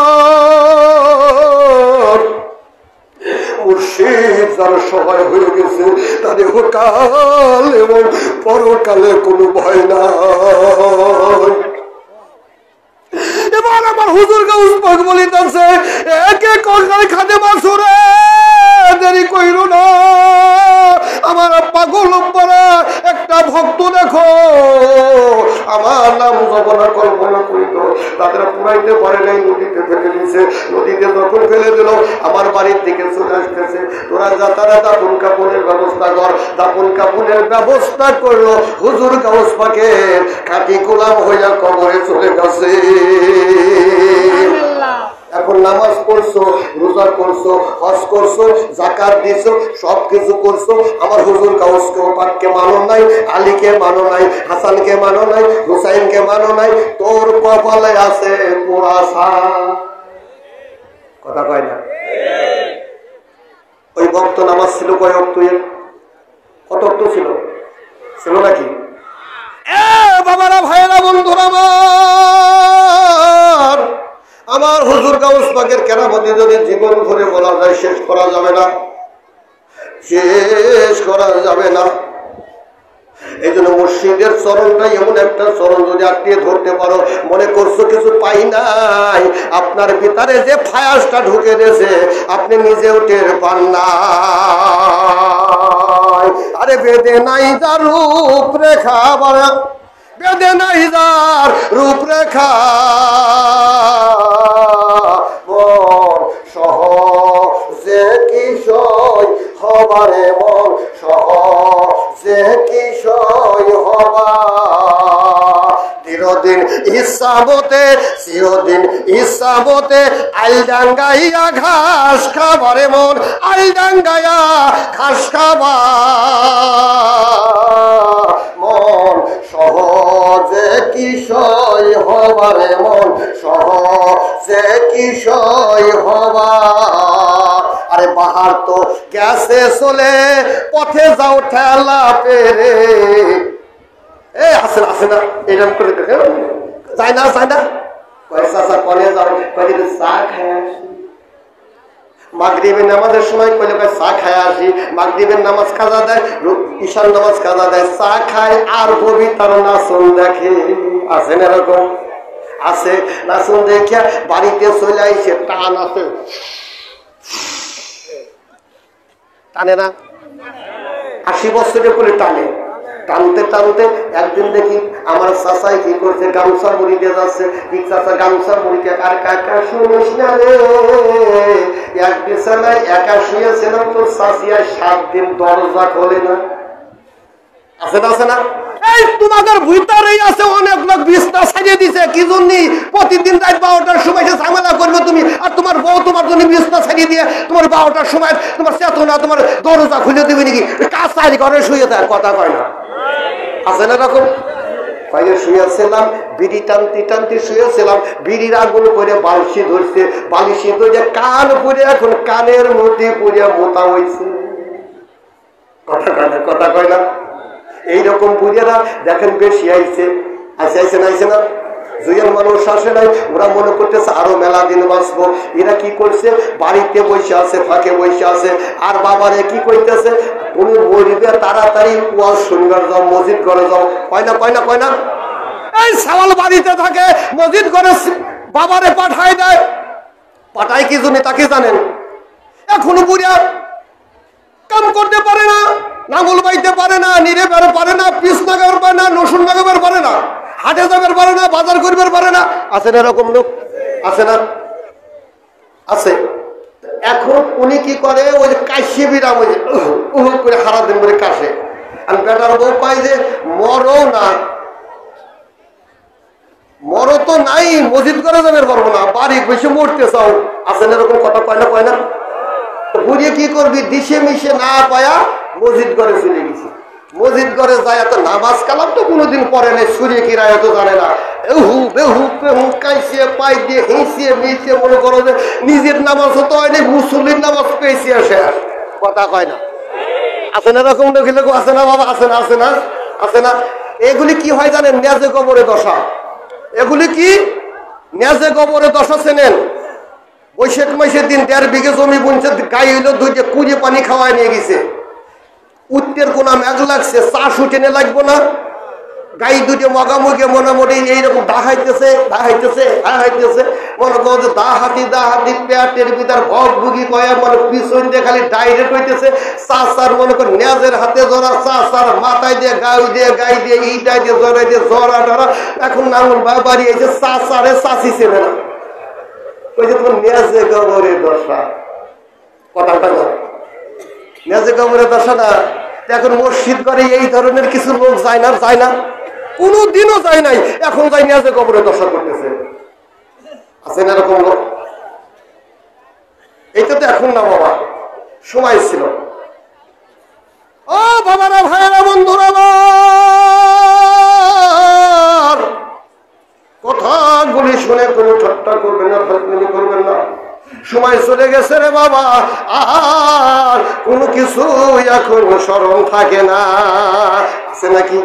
মুর্শিদ যারা সবাই হয়ে গেছে তাদের কাল এবং পরকালে কোনো ভয় নাই। এবার আমার হুজুর গাউস পাক বলিতেছে একে কলকার খাদে মাসুরে দেরি কইরো না, আমার পাগল পারা একটা ভক্ত দেখো, আমার নাম যখন কল্পনা করিত তাদের পুরাইতে পারে নাই, নদীতে ফেলে দিয়েছে। নদীতে যখন ফেলে দিল আমার বাড়ির দিকে চলে আসতেছে। তোরা যা, তারা দাপন কাপনের ব্যবস্থা কর। দাপন কাপনের ব্যবস্থা করলো। হুজুর গাউস পাকের খাঁটি গোলাম হইয়া কবরে চলে গেছে। এখন নামাজ পড়ছো, রোজা করছো, হজ করছো, যাকাত দিছো, সবকিছু করছো, আমার হুজুর গাউসকে পাককে মানো নাই, আলীকে মানো নাই, হাসানকে মানো নাই, হুসাইনকে মানো নাই, তোর কপালে আছে পোড়াশা। কথা কয় না? ওই ভক্ত নামাজ ছিল কয় অক্ত? কত অক্ত ছিল? ছিল নাকি? বাবারা, ভাইয়েরা, বন্ধুরা আমার হুজুর গাউস পাকের কেরামতি যদি জীবন ভরে বলা যায় শেষ করা যাবে না, শেষ করা যাবে না। এই জন্য মুর্শিদের চরণটাই এমন একটা চরণ, যদি আঁকড়িয়ে ধরতে পারো, মনে করছো কিছু পাই নাই, আপনার ভিতরে যে ফায়াসটা ঢুকে গেছে আপনি নিজেও টের পান না। আরে বেদে নাই যার রূপরেখা, বেদে নাই যার রূপরেখা, মন সহজে কিশোর হবারে, মন সহজে কিশোর হবা। চিরদিন ইসাবতে, চিরদিন ইসাবতে আইলডাঙ্গাইয়া ঘাস খাবারে, মন আইলডাঙ্গাইয়া ঘাস খাবা, মন সহজে কিশোর হবারে, মন সহজে কিশোর হবা। আরে বাহার তো গেছে চলে, পথে যাও ঠেলা পেরে। এই আসে না, আসে না, এরকম করে দেখেন, যায় না, যায় না, পয়সা কলে যাও, কয়েকদিন চা খায় আসি। মাগরিবের নামাজের সময় কইলে কয় চা খায় আসি, মাগরিবের নামাজ কাজা দেয়, ঈশার নামাজ কাজা দেয়, চা খায় আর কবিতার নাচন দেখে। আছে না এরকম? আছে। নাচন দেখিয়া বাড়িতে চলে আইসে, টান আছে, টানে না? 80 বছরে করে টানে। টানতে টানতে একদিন দেখি আমার চাচাই কি করছে, গামছা মুড়িতে যাচ্ছে। ঠিক চাচা গামছা মুড়িতে, আর কাকা শুনিস না রে, এক বিছানায় একা শুয়েছিলাম, তোর চাচিয়া 7 দিন দরজা খোলে না। আছে না? আছে না? এই তোমাদের ভিতরেই আছে অনেক লোক বিছনা সাজিয়ে দিছে, কি জন্য? প্রতিদিন রাত 12টার সময় এসে ঝামেলা করবে তুমি, আর তোমার বউ তোমার জন্য বিছনা সাজিয়ে দিয়ে তোমার 12টার সময় তোমার চেতনা, তোমার দরজা খুলে দিবে নাকি? কাছারি ঘরে শুয়ে দেয়, কথা কয় না? আছে না এরকম? কয়ে শুয়েছিলাম, বিড়ি টানতে টানতে শুয়েছিলাম, বিড়ির আগুন করে বালিশি ধরছে, বালিশি ধরে কান পুড়ে, এখন কানের মধ্যে পুড়ে মোতা হয়েছে। কথা কয় না? কথা কয় না? এইরকম বুঝেরা দেখেন বেশি আইছে। আইসে না? আইসে না? দুজন মানুষ আসে নাই, ওরা মনে করতেছে আরো মেলা দিন বাঁচবো। এরা কি করছে? বাড়িতে বসে আছে, ফাঁকে বসে আছে, আর বাবারে কি কইতেছে, উনি মরিবে তাড়াতাড়ি ওয়াজ শুনবার যাও, মসজিদ ঘরে যাও। কয় না? কয় না? কয় না? এই সাওয়াল বাড়িতে থাকে, মসজিদ ঘরে বাবারে পাঠায় দেয়। পাঠায় কি জন্য তাকে জানেন? এখনো বুড়িয়া কাম করতে পারে না, নাঙ্গল বাইতে পারে না, নিরে বের পারে না, পিস লাগাবার পারে না, নসুন লাগাবার পারে না, হাটে যাবার পারে না, বাজার করবার পারে না। আছে না এরকম লোক? আছে না? আছে। এখন উনি কি করে, ওই যে কাশি বিরাম, ওই যে করে সারা দিন করে কাশে। আর বেটার বউ পাই যে মরও না, মরো তো নাই, মসজিদ করে যাবে পারবো না, বাড়ি বসে মরতে চাও। আছে না এরকম? কথা কয় না? কয় না? ঘুরিয়ে কি করবি, দিশে মিশে না পায়া মসজিদ ঘরে চলে গেছি। মসজিদ ঘরে যায় তো নামাজ কালাম তো কোনোদিন পরে নেই, সূর্য কি রায় তো জানে না, এহু বেহু পেহু কাইসিয়ে পাই দিয়ে হেঁচিয়ে মিশিয়ে মনে করো যে নিজের নামাজ হতো হয়নি, মুসল্লির নামাজ পেয়েছি শেষ। কথা কয় না? আছে না এরকম লোক? আছে না বাবা? আছে না? আছে না? আছে না? এগুলি কি হয় জানেন? নেজে গোবরে দশা। এগুলি কি নেজে গোবরে দশা চেনেন? বৈশাখ মাসের দিন 1.5 বিঘে জমি বুনছে, গাই হইলো 2টা কুড়ি পানি খাওয়ায় নিয়ে গেছে। উত্তর কোনা মেঘ লাগছে, চাষ উঠেনে লাগবো না, গাই 2টা মগামুখে মোটামুটি এইরকম দাহাইতেছে দাহাইতেছে দাহাইতেছে, মনে করো যে দাহাতি দাহাতি পেটের ভিতর ভগ ভুগি কয়া, মনে পিছন দিয়ে খালি ডাইরেক্ট হইতেছে। চাষার মনে করো নেজের হাতে জোড়া, চাষার মাথায় দিয়ে গাই দিয়ে ইটাই দিয়ে জড়াই দিয়ে জড়া টরা। এখন নাঙ্গল বাড়ি এসে চাষারে চাষি ছেলে না, ওই যে তোমার নেজে গোবরে দশা। কথাটা না? নেজে গোবরে দশা না? এখন মসজিদ করে এই ধরনের কিছু লোক যায় না? যায় না? কোনোদিনও যায় নাই, এখন যাই নেজে গোবরে দশা করতেছে। আছে না এরকম লোক? এটা তো এখন না বাবা, সময় ছিল। ও বাবারা, ভাইয়েরা, বন্ধুরা আমার, কথাগুলি শুনে কোনো ঠাট্টা করবেন না, ফাজলামি করবেন না। সময় চলে গেছে রে বাবা, আর কোনো কিছু এখন স্মরণ থাকে না। আছে নাকি?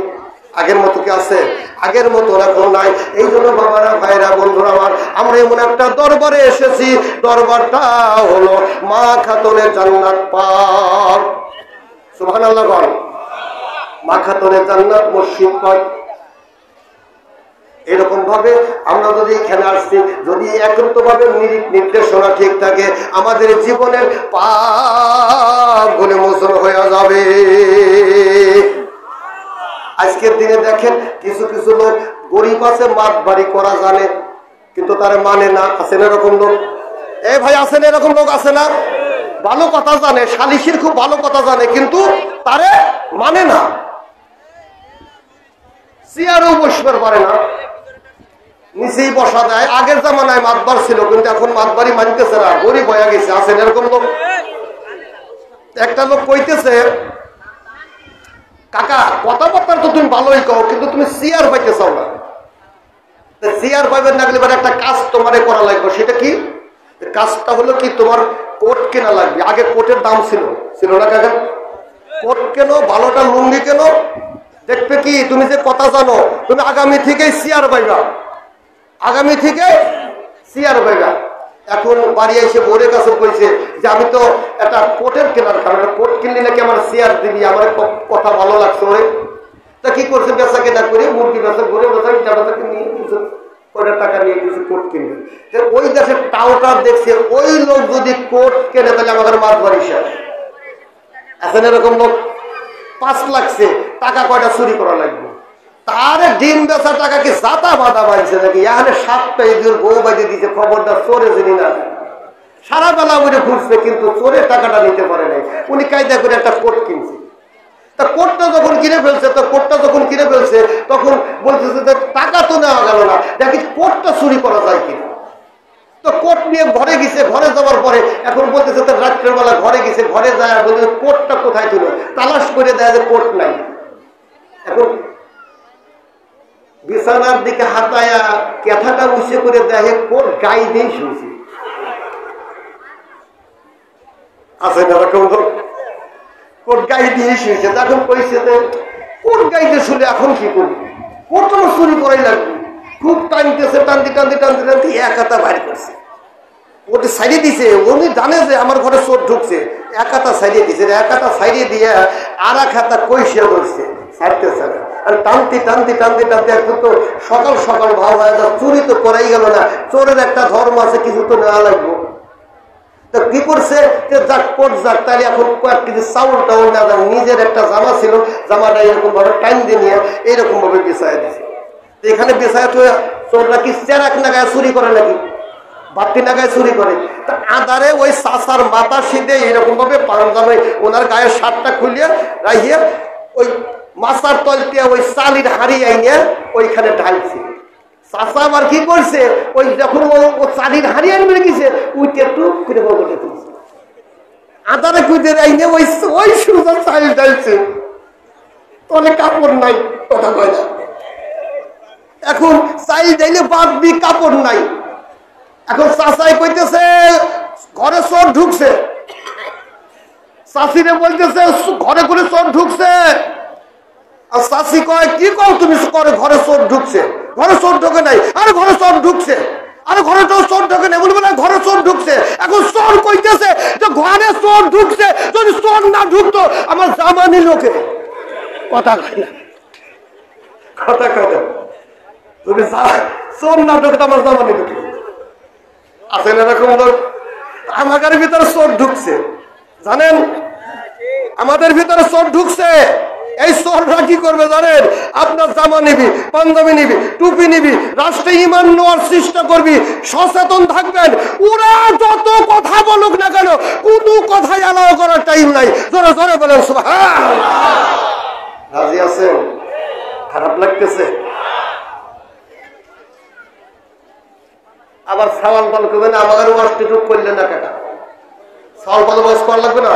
আগের মতো কি আছে? আগের মতো এখন নাই। এই জন্য বাবারা, ভাইরা, বন্ধুরা আমার, আমরা এমন একটা দরবারে এসেছি, দরবারটা হলো মা খাতুনের জান্নাত পাক। সুবহানাল্লাহ বল। মা খাতুনের জান্নাত মসজিদ পাক। এরকম ভাবে আমরা যদি এখানে আসছি, যদি একত্রভাবে নির্দেশনা ঠিক থাকে, আমাদের জীবনের পাপগুলো মোচন হয়ে যাবে। আজকের দিনে দেখেন, কিছু কিছু লোক গরিব আছে, মাত বাড়ি করা জানে, কিন্তু তারা মানে না। আছেন এরকম লোক? এ ভাই, আছেন এরকম লোক? আছে না? ভালো কথা জানে, সালিশির খুব ভালো কথা জানে, কিন্তু তারে মানে না। চেয়ারও বসবার পারে না, নিচেই বসা দেয়। আগের জামানায় মাতবার ছিল, কিন্তু এখন মাতবাড়ি মানতেছে না, গরিব হয়ে গেছে। আছেন এরকম লোক? একটা লোক কইতেছে, কাকা কথাবার্তা তো তুমি ভালোই কও, কিন্তু তুমি চেয়ার পাইতে চাও না। চেয়ার পাইবেন না গেলে একটা কাজ তোমারে করা লাগবে। সেটা কি কাজটা? হলো কি, তোমার কোট কেনা লাগবে। আগে কোটের দাম ছিল না কাকা? কোট কেন, ভালোটা লুঙ্গি কেন, দেখবে কি তুমি যে কথা জানো, তুমি আগামী থেকে চেয়ার পাইবা, আগামী থেকে চেয়ার পাইবা। এখন বাড়ি এসে বোরের কাছে বলছে যে আমি তো একটা কোটের কেনার কারণে, কোট কিনলি নাকি আমার চেয়ার দিবি, আমার কথা ভালো লাগছে ওরে। তা কি করছে, বেচা কেনা করে মুরগি বেচা, ঘুরে বেচা, ইটা বেচা নিয়ে কিছু কোটের টাকা নিয়ে কিছু কোট কিনবে। ওই দেশের টাউটার দেখছে, ওই লোক যদি কোট কেনে তাহলে আমাদের মাছ বাড়ি শেষ। এখন এরকম লোক 5 লাগছে, টাকা কয়টা চুরি করা লাগবে। তার ডিম বেচা টাকা কি জাতা বাতা বাঁধছে নাকি? এখানে 7টা ইঁদুর বউ বাজে দিচ্ছে, খবরটা চোরে যিনি না, সারা বেলা উঠে ঘুরছে, কিন্তু চোরের টাকাটা নিতে পারে নাই। উনি কায়দা করে একটা কোট কিনছে। তা কোটটা যখন কিনে ফেলছে, তখন বলতেছে যে টাকা তো নেওয়া গেল না, দেখি কোটটা চুরি করা যায় কিনা। তো কোট নিয়ে ঘরে গেছে, ঘরে যাওয়ার পরে এখন বলতেছে তার রাত্রের বেলা ঘরে গেছে, ঘরে যায় বলছে কোটটা কোথায় ছিল, তালাশ করে দেয় যে কোট নাই। এখন বিছানার দিকে হাতায়া কেথাটা উঁচে করে দেখে কোট গায়ে দিয়ে শুনছে। আছে না এরকম লোক? কোট গায়ে দিয়ে শুয়েছে। এখন কইছে যে কোট গাইতে শুনে এখন কি করবি, কোট তো চুরি করাই লাগবে। খুব টানতেছে, টানতে এক হাতা বাইর করছে, ওটা সাইডে দিছে। উনি জানে যে আমার ঘরে চোর ঢুকছে, এক হাতা সাইডে দিছে, এক হাতা সাইডে দিয়ে আর এক হাতা কইসিয়া ধরছে, ছাড়তেছে না। আর টানতে একটু তো সকাল সকাল ভাব হয়ে যা, চুরি তো করাই গেল না, চোরের একটা ধর্ম আছে, কিছু তো নেওয়া লাগবে। তো কি করছে, যাক কোট যাক, তাহলে এখন কয়েক কেজি চাউল টাউল না যান, নিজের একটা জামা ছিল, জামাটা এরকম ভাবে টাইম দিয়ে নিয়ে এইরকম ভাবে বিছায় দিছে। এখানে বিছায় তো চোররা কি চেরাক নাগায় চুরি করে নাকি, বাতি নাগায় চুরি করে? তা আদারে ওই চাষার মাথা সিধে এরকম ভাবে পাঞ্জাবে ওনার গায়ের শার্টটা খুলিয়ে রাখিয়ে ওই মাছার তল দিয়ে ওই চালির হাড়ি আইনে ওইখানে ঢালছে। চাষা আবার কি করছে, ওই যখন ও চালির হাড়ি আনবে গেছে, উইটে টুক করে বলতে তুলছে, আদারে কুইতে আইনে ওই সুন্দর চাল ঢালছে। তলে কাপড় নাই, কথা কয় না। এখন চাল ঢাইলে বাঁধবি, কাপড় নাই। এখন চাষাই কইতেছে ঘরে চোর ঢুকছে, চাষিরে বলতেছে ঘরে ঘরে চোর ঢুকছে। আর চাষি কয় কি কও তুমি, ঘরে চোর ঢুকছে? ঘরে চোর ঢোকে নাই। আরে ঘরে চোর ঢুকছে, আরে ঘরে তো চোর ঢোকে নাই। বলবে না ঘরে চোর ঢুকছে। এখন চোর কইতেছে যে ঘরে চোর ঢুকছে, যদি চোর না ঢুকতো আমার জামানি লোকে। কথা কয় না, কথা কয় না, যদি চোর না ঢুকতো আমার জামানি লোকে। আছেন এরকম লোক? আমাদের ভিতরে চোর ঢুকছে, জানেন, আমাদের ভিতরে চোর ঢুকছে। এই চোররা কি করবে জানেন? আপনার জামা নিবি, পাঞ্জাবি নিবি, টুপি নিবি, রাষ্ট্রে ঈমান নেওয়ার চেষ্টা করবি, সচেতন থাকবেন। ওরা যত কথা বলুক না কেন, কোনো কথাই অ্যালাউ করার টাইম নাই। জোরে জোরে বলেন সুবহানাল্লাহ। রাজি আছেন? খারাপ লাগতেছে? আবার সাওয়াল পাল করবেন, আমাদের ওয়াজটুকু করলে না কাকা, চাউল বন্দোবস্ত করা লাগবে না?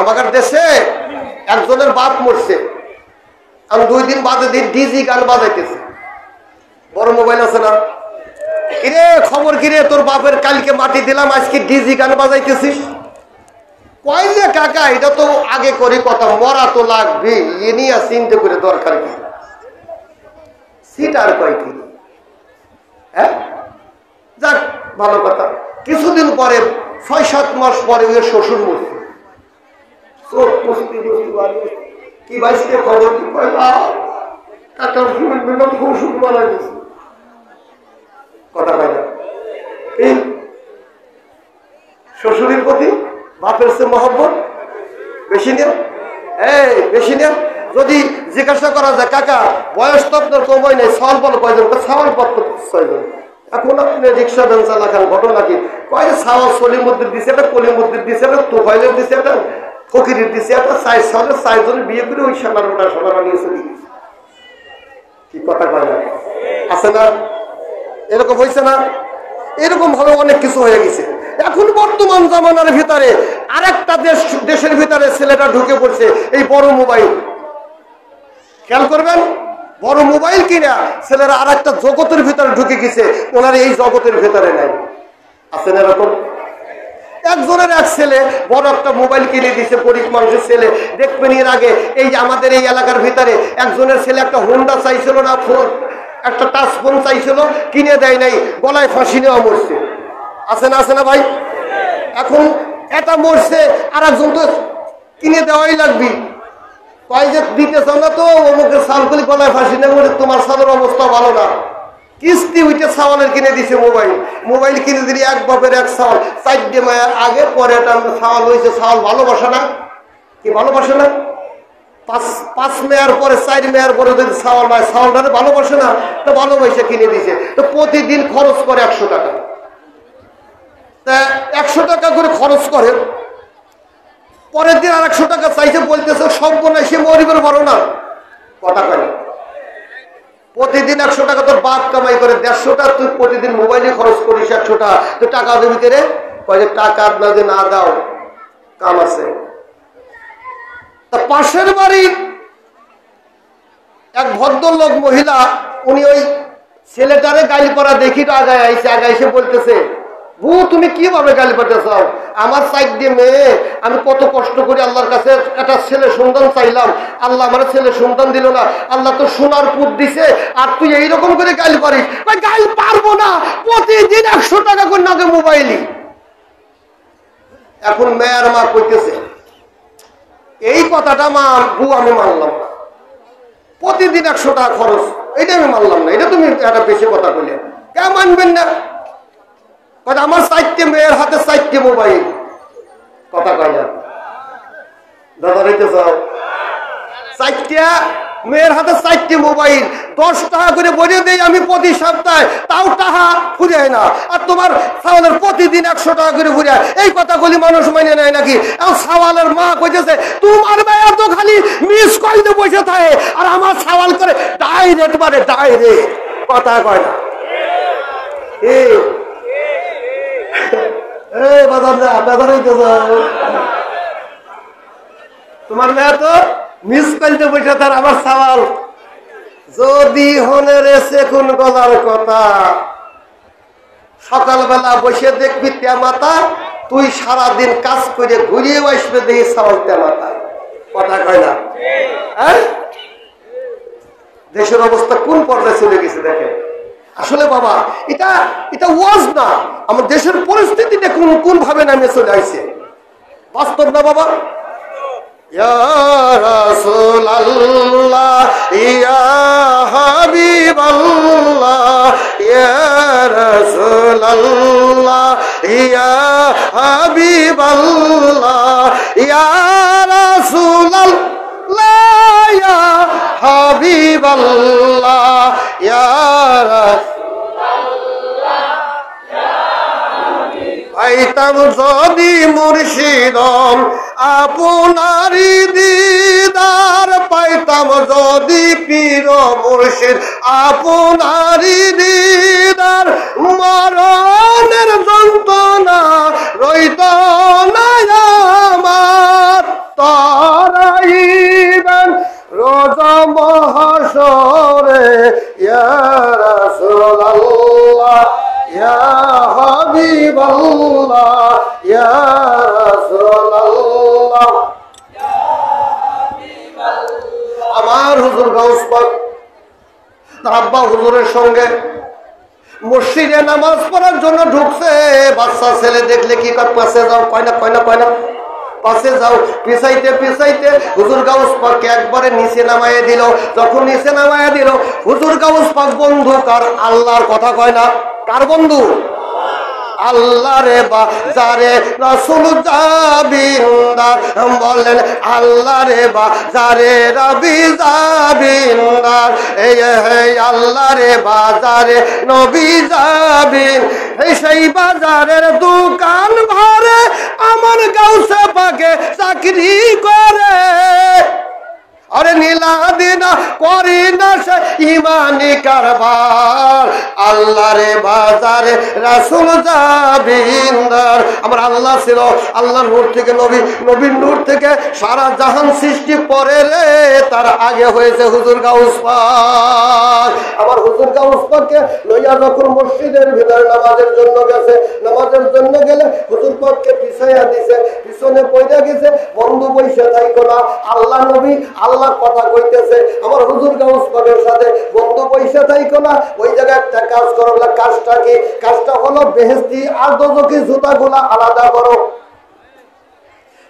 আমাদের দেশে একজনের বাপ মরছে, আমি 2 দিন বাদে ডিজি গান বাজাইতেছে, বড় মোবাইল আছে না, কিরে খবর কিরে তোর বাপের কালকে মাটি দিলাম আজকে ডিজি গান বাজাইতেছিস? কয় যে কাকা এটা তো আগে করি কথা, মরা তো লাগবে, এ নিয়ে চিন্তা করে দরকার কি, সিট আর কয় কি। হ্যাঁ যাক ভালো কথা। কিছুদিন পরে 6-7 মাস পরে ওই শ্বশুর মরছে, কি বাইসে খবর কি কাকার শ্বশুর মারা গেছে, কথা পাই না। এই শ্বশুরের প্রতি বাপের চেয়ে মহব্বত বেশি নেন, বেশি নেন। যদি জিজ্ঞাসা করা যায় কাকা বয়স তো আপনার কমাই নেই, সাওয়াল বল কয়জন, সাওয়াল পত্র 6 জন। এখন আপনি রিক্সা ভ্যান চালাখান, ঘটনা কি কয় সাওয়াল সলিমুদ্দিন দিছে, একটা কলিমুদ্দিন দিছে, একটা তোফাইলের দিছে, একটা ফকিরের দিছে, একটা 4 জনের বিয়ে করে ওই সোনারা নিয়ে চলে গেছে। কি কথা কয় না, আছে না? এরকম হয়েছে না? এরকম ভাবে অনেক কিছু হয়ে গেছে। এখন বর্তমান জামানার ভিতরে আরেকটা দেশের ভিতরে ছেলেটা ঢুকে পড়ছে, এই বড় মোবাইল। খেয়াল করবেন, বড় মোবাইল কিনা ছেলেরা আরেকটা জগতের ভিতরে ঢুকে গেছে, ওনারা এই জগতের ভিতরে নাই। আছে না এরকম? একজনের এক ছেলে বড় একটা মোবাইল কিনে দিছে, গরিব মানুষের ছেলে। দেখবেন এর আগে এই যে আমাদের এই এলাকার ভিতরে একজনের ছেলে একটা হোন্ডা চাইছিল না, একটা টাচ ফোন চাইছিল, কিনে দেয় নাই, গলায় ফাঁসি নেওয়া মরছে। আছে না? আছে না ভাই? এখন এটা মরছে, আর একজন তো কিনে দেওয়াই লাগবে, কয় যে দিতে চাও না তো অমুকের সালগুলি গলায় ফাঁসি নেওয়া, তোমার সালের অবস্থা ভালো না, কিস্তি উঠে সাওয়ালের কিনে দিছে মোবাইল কিনে দিলি এক বাপের এক সাওয়াল, 4 মায়ের আগে পরে এটা সাওয়াল হয়েছে। সাওয়াল ভালোবাসে না? কি ভালোবাসে না? 5 মেয়ার পরে 4 মেয়ার পরে যদি সাওয়াল হয়, সাওয়ালটারে ভালোবাসে না? তো ভালোবাসে কিনে দিছে। তো প্রতিদিন খরচ করে 100 টাকা, তা 100 টাকা করে খরচ করে, পরের দিন আর 100 টাকা চাইছে, বলতেছে সম্পূর্ণ সে গরিবের বড় না, কথা কয়। প্রতিদিন 100 টাকা তোর বাপ কামাই করে, 150 টাকা তুই প্রতিদিন মোবাইলে খরচ করিস, 100 টাকা তুই টাকা দেবি কে রে? কয়ে টাকা আপনাকে না দাও কাম আছে। তা পাশের বাড়ির এক ভদ্রলোক মহিলা, উনি ওই ছেলেটারে গালি পড়া দেখি আগায় এসে বলতেছে, বউ তুমি কিভাবে গালি পাঠতে চাও? আমার 4 মেয়ে, আমি কত কষ্ট করে আল্লাহর কাছে একটা ছেলে সন্তান চাইলাম, আল্লাহ আমার ছেলে সন্তান দিল না, আল্লাহ তো সোনার পুত দিছে, আর তুই এইরকম করে গালি পারিস? গালি পারবো না, প্রতিদিন 100 টাকা করে নাকে মোবাইলই। এখন মেয়ের মা কইতেছে, এই কথাটা মা বউ আমি মানলাম না, প্রতিদিন 100 টাকা খরচ, এটা আমি মানলাম না, এটা তুমি একটা বেশি কথা বললে, কে মানবেন না? আমার 4 মেয়ের হাতে 4 মোবাইল, কথা কয় না দাদা রেখে যাও, 4 মেয়ের হাতে 4 মোবাইল, 10 টাকা করে বলে দেই আমি প্রতি সপ্তাহে, তাও টাকা ফুরে না। আর তোমার সাওয়ালের প্রতিদিন 100 টাকা করে ফুরে, এই কথাগুলি মানুষ মানে নেয় নাকি? এখন সাওয়ালের মা কইতেছে তোমার মেয়ে তো খালি মিস কলতে বসে থাকে, আর আমার সাওয়াল করে ডাইরেক্ট, মানে ডাইরেক্ট, কথা কয় না। তোমার মেয়ে তো মিস করতে বসে তার আমার সাওয়াল, যদি হনে রেছে কোন গলার কথা, সকালবেলা বসে দেখবি তেমাতা, তুই সারাদিন কাজ করে ঘুরিয়ে আসবে দেখি সাওয়াল তেমাতা, কথা কয় না? হ্যাঁ, দেশের অবস্থা কোন পর্যায়ে চলে গেছে দেখেন। আসলে বাবা এটা ওয়াজ না, আমার দেশের পরিস্থিতিটা কোন ভাবে নামে চলে আসছে, বাস্তব না বাবা? ইয়া রাসূলুল্লাহ ইয়া হাবিবাল্লাহ ইয়া রাসূলুল্লাহ ইয়া হাবিবাল্লাহ ইয়া রাসূলুল্লাহ ইয়া হাবিবাল্লাহ ইয়া রাসূলুল্লাহ ইয়া হাবিবাল্লাহ। ভাই পাইতাম যদি মুর্শিদ আপনারি দিদার, পাইতাম যদি পীর মুর্শিদ আপনারি দিদার, মরণের যন্ত্রণা রইত না আমার, তারাইবেন রোজ মহাশরে ইয়া রাসূলুল্লাহ ইয়া হাবিবাল্লাহ ইয়া রাসূলুল্লাহ। আমার হুজুর গাউস পাক তার আব্বা হুজুরের সঙ্গে মসজিদে নামাজ পড়ার জন্য ঢুকছে। বাচ্চা ছেলে দেখলে কি কয়, পাশে যাও, কয় না কয় না কয় না, পাশে যাও। পিছাইতে পিছাইতে হুজুর গাউস পাককে একবারে নিচে নামাইয়া দিল। যখন নিচে নামাইয়া দিল, হুজুর গাউস পাক বন্ধু কার? আল্লাহর কথা কয় না, কার বন্ধু? আল্লাহ রে বাজারে রাসূল জাবিন্দার, বলেন আল্লাহ রে বাজারে রবি জাবিন্দার, এই আল্লাহ রে বাজারে নবী জাবিন, এই সেই বাজারের দোকান ঘরে আমার গাউসে পাকে চাকরি করে। আরে নীলা দিনা করি না সে ইমানি কারবার, আল্লাহ রে বাজারে রাসূল জাবিন্দার। আমার আল্লাহ ছিল, আল্লাহর নূর থেকে নবী, নবীর নূর থেকে সারা জাহান সৃষ্টি পরে রে, তার আগে হয়েছে হুজুর গাউস পাক। আমার হুজুর গাউস পাককে লইয়া যখন মসজিদের ভিতরে নামাজের জন্য গেছে, নামাজের জন্য গেলে হুজুর পাককে পিছাইয়া দিছে, পিছনে পয়দা গেছে, বন্ধু বইসা থাইকো না, আল্লাহ নবী আল্লাহ কথা কইতেছে। আমার হুজুর গাউস পাকের সাথে বন্ধু পয়সা থাইকো না, ওই জায়গায় একটা কাজ করো। কাজটা কি? কাজটা হলো বেহেশতি আর দোজখী জুতাগুলা আলাদা করো।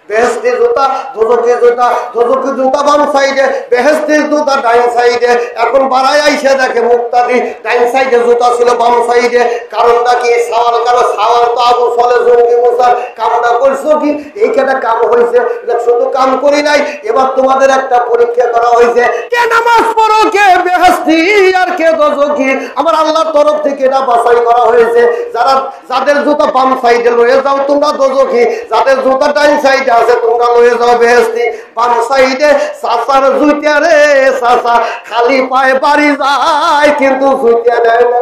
বেহেশতি জুতা, দোজখী জুতা, দোজখী জুতা বাম সাইডে, বেহেশতি জুতা ডাইন সাইডে। এখন বাড়াই আইসে দেখে মুক্তাদি ডাইন সাইডে জুতা ছিল বাম সাইডে। কারণটা কি? সাওয়াল কারো, সাওয়াল তো আবু সলে জঙ্গি মুসার কামটা করছো কি? এইখানে কাম হয়েছে, শুধু কাম করি নাই, এবার তোমাদের একটা পরীক্ষা করা হয়েছে, কে নামাজ পড়ো, কে বেহেশতি আর কে দোজখী। আমার আল্লাহর তরফ থেকে এটা বাছাই করা হয়েছে। যাদের জুতা বাম সাইডে লয়ে যাও তোমরা দোজখী, যাদের জুতা ডাইন সাইডে আছে তোমরা লয়ে যাও বেহেশতি। বাম সাইডে চাচার জুতা রে, চাচা খালি পায়ে বাড়ি যায় কিন্তু জুতা দেয় না।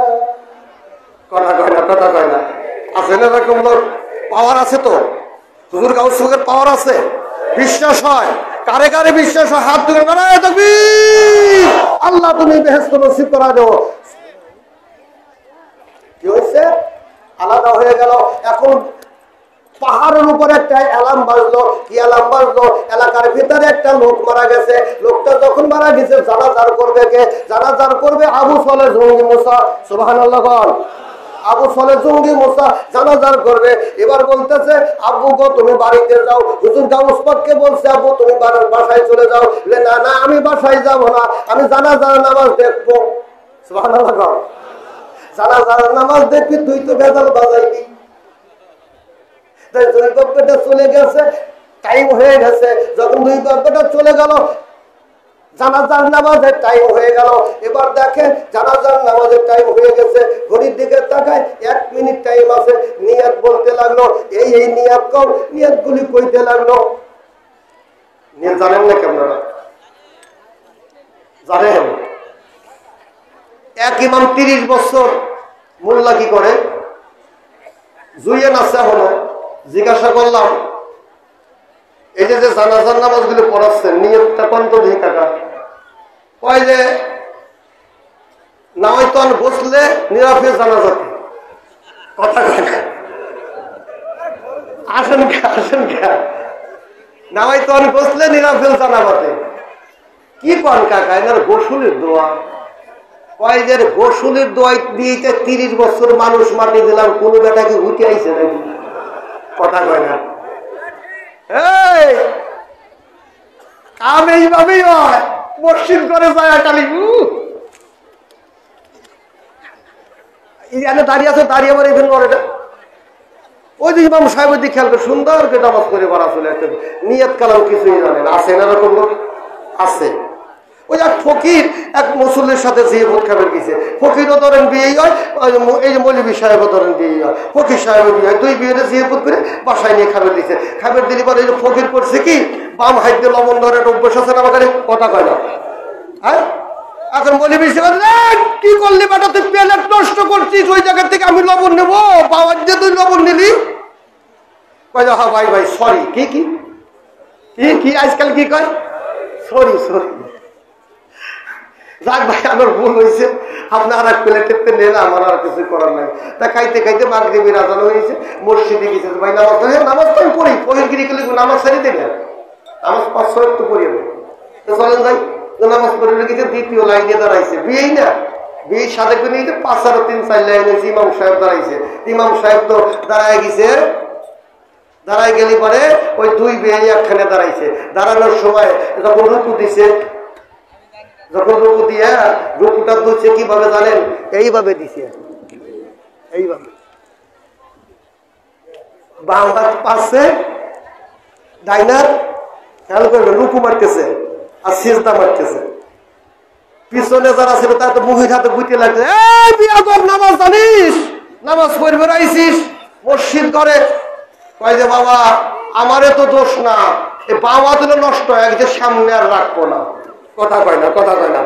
কথা কয় না, কথা কয় না। আছে না এরকম লোক? পাওয়ার আছে তো, হুজুর গাউস পাকের পাওয়ার আছে, বিশ্বাস হয়। কারে কারে বিশ্বাস হয়? হাত তুলে দাঁড়ায় তাকবীর। আল্লাহ তুমি বেহেশত নসিব করা দাও। কি হয়েছে? আলাদা হয়ে গেল। এখন পাহাড়ের উপর একটা অ্যালার্ম বাজলো। কি অ্যালার্ম বাজলো? এলাকার ভিতরে একটা লোক মারা গেছে। লোকটা যখন মারা গেছে জানাজার করবে কে? জানাজার করবে আবু সলে জঙ্গি মুসা। সুবহানাল্লাহ বল। আবু সলে জঙ্গি মুসা জানাজার করবে। এবার বলতেছে আব্বু গো তুমি বাড়িতে যাও। হুজুর গাউস পাককে বলছে আব্বু তুমি বাসায় চলে যাও। না না আমি বাসায় যাব না, আমি জানাজার নামাজ দেখবো। সুবহানাল্লাহ বল। জানাজার নামাজ দেখবি, তুই তো ভেজাল বাজাইবি। দুই গপ্পটা চলে গেছে, টাইম হয়ে গেছে। যখন দুই গপ্পটা চলে গেল, জানাজার নামাজের টাইম হয়ে গেল। এবার দেখে জানাজার নামাজের টাইম হয়ে গেছে, ঘড়ির দিকে তাকায় 1 মিনিট টাইম আছে। নিয়াত বলতে লাগলো, এই এই নিয়াত কর। নিয়াত গুলি কইতে লাগলো। নিয়াত জানেন না কেমন? জানেন? এক ইমাম 30 বছর মোল্লা কি করে? জুইয়ে নাচে হলো। জিজ্ঞাসা করলাম এই যে জানাজার নামাজ গুলো পড়াচ্ছেন, নিয়তটা কোন তো দিই কাকা? কয় যে নাওয়াইতন বসলে নিরাফে জানাজাতে। কথা কয় না, আসেন খা আসেন খা, নাওয়াইতন বসলে নিরাফেল জানাবাতে। কি কন কাকা? এনার গোসলের দোয়া। কয় যে গোসলের দোয়া দিতে 30 বছর মানুষ মাটি দিলাম, কোন বেটা কি উঠে আইছে নাকি? কথা কয় না। কাম এইভাবেই হয়। মসজিদ করে যায় খালি দাঁড়িয়ে আছে, দাঁড়িয়ে আমার ইভেন করে। ওই যে ইমাম সাহেবের দিকে খেয়াল করে সুন্দর করে নামাজ করে বাড়া চলে আসছে। নিয়ত কালাম কিছুই জানেন। আছে না এরকম লোক? আছে। ওই এক ফকির এক মুসল্লির সাথে জিয়ারত খাবের গেছে, ফকিরও ধরেন বিয়ে হয়, এই যে মৌলভী সাহেবও ধরেন বিয়ে হয়, ফকির সাহেবও বিয়ে হয়, দুই বিয়েতে জিয়ারত করে বাসায় নিয়ে খাবার দিছে। খাবার দিলে পরে এই যে ফকির করছে কি, বাম হাত দিয়ে লবণ ধরে অভ্যাস আছে না, আমাকে কথা কয় না। হ্যাঁ, এখন মৌলভী সাহেব কি করলি বেটা, তুই প্লেট নষ্ট করছিস, ওই জায়গা থেকে আমি লবণ নেবো, বাবার দিয়ে তুই লবণ নিলি। হ্যাঁ ভাই ভাই সরি। কি কি কি কি আজকাল কি কয়, সরি সরি। যাক ভাই আমার ভুল হয়েছে, আপনি আর এক প্লেটেতে নেন, আমার আর কিছু করার নাই। তা খাইতে খাইতে মাগরিবের আজান হয়েছে, মসজিদে গেছে, ভাই নামাজ পড়ে, নামাজ তো আমি পড়ি, ফকিরগিরি করলে নামাজ ছেড়ে দেবেন, নামাজ 5 ওয়াক্ত পড়ি আমি। চলেন ভাই, নামাজ পড়ে গেছে, দ্বিতীয় লাইনে দাঁড়াইছে, বিয়েই না বিয়ে সাথে করে নিয়েছে, 5 আর 3 4 লাইনে ইমাম সাহেব দাঁড়াইছে। ইমাম সাহেব তো দাঁড়ায় গেছে, দাঁড়ায় গেলি পরে ওই দুই বিয়ে একখানে দাঁড়াইছে। দাঁড়ানোর সময় যখন রুকু দিছে, যখন রুকু দিয়ে রুকুটা দিচ্ছে কিভাবে জানেন, এইভাবে দিছে, এইভাবে বাম হাত পাশে, ডাইনার খেয়াল করবেন, রুকু মারতেছে আর সিজদা মারতেছে। পিছনে যারা ছিল তার তো মুখের হাতে গুটিয়ে লাগছে, এই বিয়াদব নামাজ জানিস, নামাজ পড়বে আইছিস মসজিদ করে। কয় যে বাবা আমারে তো দোষ না, এই বাবা দিলে নষ্ট এক যে সামনে আর রাখবো না। কথা কয় না, কথা কয় না।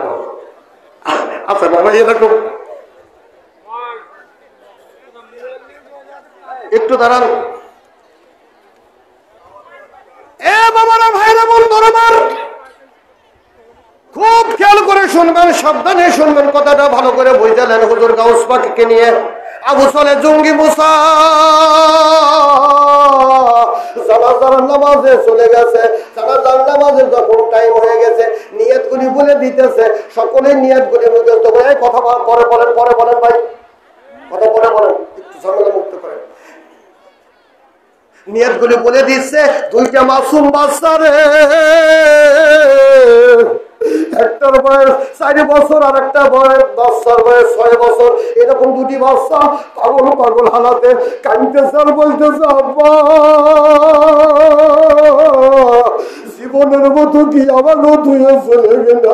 আচ্ছা বাবা এরকম একটু দাঁড়ান। এ বাবারা ভাইরা বন্ধুরা আমার, খুব খেয়াল করে শুনবেন, সাবধানে শুনবেন, কথাটা ভালো করে বুঝালেন। হুজুর গাউস পাককে নিয়ে আবু সালেহ জঙ্গি মুসা জানাজার নামাজে চলে গেছে। জানাজার নামাজে যখন টাইম হয়ে গেছে, নিয়তগুলি বলে দিতেছে, সকলে নিয়তগুলি মুখস্থ করে। কথা পরে বলেন, পরে বলেন ভাই, কথা পরে বলেন, একটু ঝামেলা মুক্ত করেন। নিয়তগুলি বলে দিচ্ছে, দুইটা মাসুম বাচ্চা রে, একটার বয়স 4 বছর আর একটা বাচ্চার বয়স 6 বছর। এরকম দুটি বাচ্চা পাগল পাগল হালাতে কাঁদতেছে আর বলতেছে, আব্বা জীবনের মতো কি আমার তুই চলে গেল,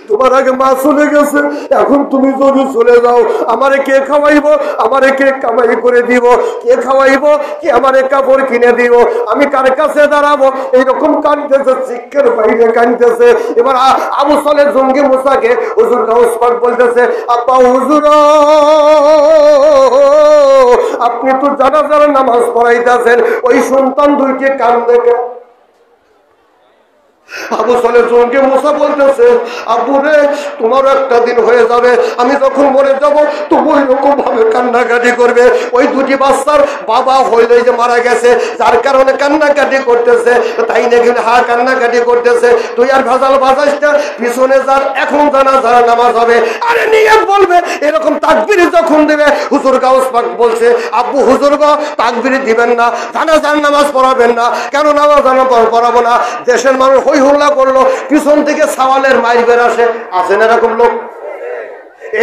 তোমার আগে মা চলে গেছে, এখন তুমি যদি চলে যাও আমারে কে খাওয়াইবো, আমারে কে কামাই করে দিব, কে খাওয়াইবো, কে আমারে কাপড় কিনে দিব, আমি কার কাছে দাঁড়াবো। এইরকম কাঁদতেছে, চিৎকার বাইরে কাঁদতেছে। এবার আবু সালেহ জঙ্গি মুসাকে হুজুর গাউস পাক বলতেছে, আব্বা হুজুর আপনি তো জানাজার নামাজ পড়াইতেছেন, ওই সন্তান দুইকে কান দেখে। আবু সালেহ জঙ্গি মুসা বলতেছে, আব্বু রে তোমার একটা দিন হয়ে যাবে, আমি যখন মরে যাব তুমি ওইরকম ভাবে কান্নাকাটি করবে। ওই দুটি বাচ্চার বাবা হইলে যে মারা গেছে, যার কারণে কান্নাকাটি করতেছে, তাই নাকি হা কান্নাকাটি করতেছে। তুই আর ভেজাল বাজাস না, পিছনে যার এখন জানাজার নামাজ হবে, আরে নিয়ত বলবে, এরকম তাকবীর যখন দেবে। হুজুর গাউস পাক বলছে, আব্বু হুজুর গো তাকবীর দিবেন না, জানাজার নামাজ পড়াবেন না। কেন নামাজ পড়াবো না? দেশের মানুষ হল্লা করলো, পিছন থেকে সাওয়ালের মাইর বের আসেন এরকম লোক।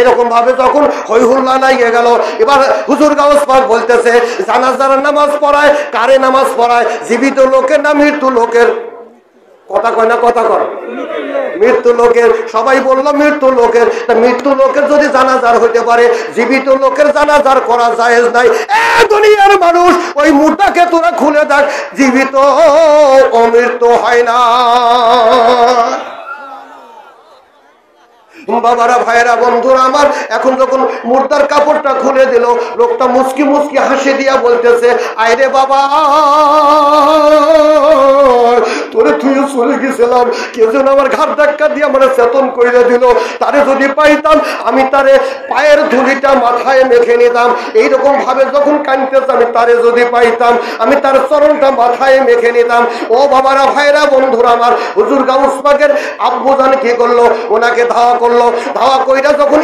এরকম ভাবে যখন হই হুল্লা লাগিয়ে গেল, এবার হুজুর গাউস পাক বলতেছে, জানাজার নামাজ পড়ায় কারে নামাজ পড়ায়, জীবিত লোকের না মৃত্যু লোকের? কথা কয় না, কথা কয়, মৃত্যু লোকের। সবাই বললো মৃত্যু লোকের। মৃত্যু লোকের যদি জানাজার হইতে পারে, জীবিত লোকের জানাজার করা জায়েজ নাই। দুনিয়ার মানুষ ওই মুটাকে তোরা খুলে দেখ, জীবিত অমৃত্যু হয় না। বাবারা ভাইয়েরা বন্ধুরা আমার, এখন যখন মুর্দার কাপড়টা খুলে দিল, লোকটা মুচকি মুচকি হাসি দিয়া বলতেছে, আইরে বাবা তোরে তুই চলে গেছিলাম, কেউ যেন আমার ঘাট ধাক্কা দিয়ে আমার চেতন করে দিল। তারে যদি পাইতাম আমি তারে পায়ের ধুলিটা মাথায় মেখে নিতাম। এইরকম ভাবে যখন কাঁদতেছে, আমি তারে যদি পাইতাম আমি তার চরণটা মাথায় মেখে নিতাম। ও বাবারা ভাইরা বন্ধুরা আমার, হুজুর গাউস পাকের আব্বু জান কি করলো, ওনাকে ধাওয়া করলো। ধাওয়া কইরা যখন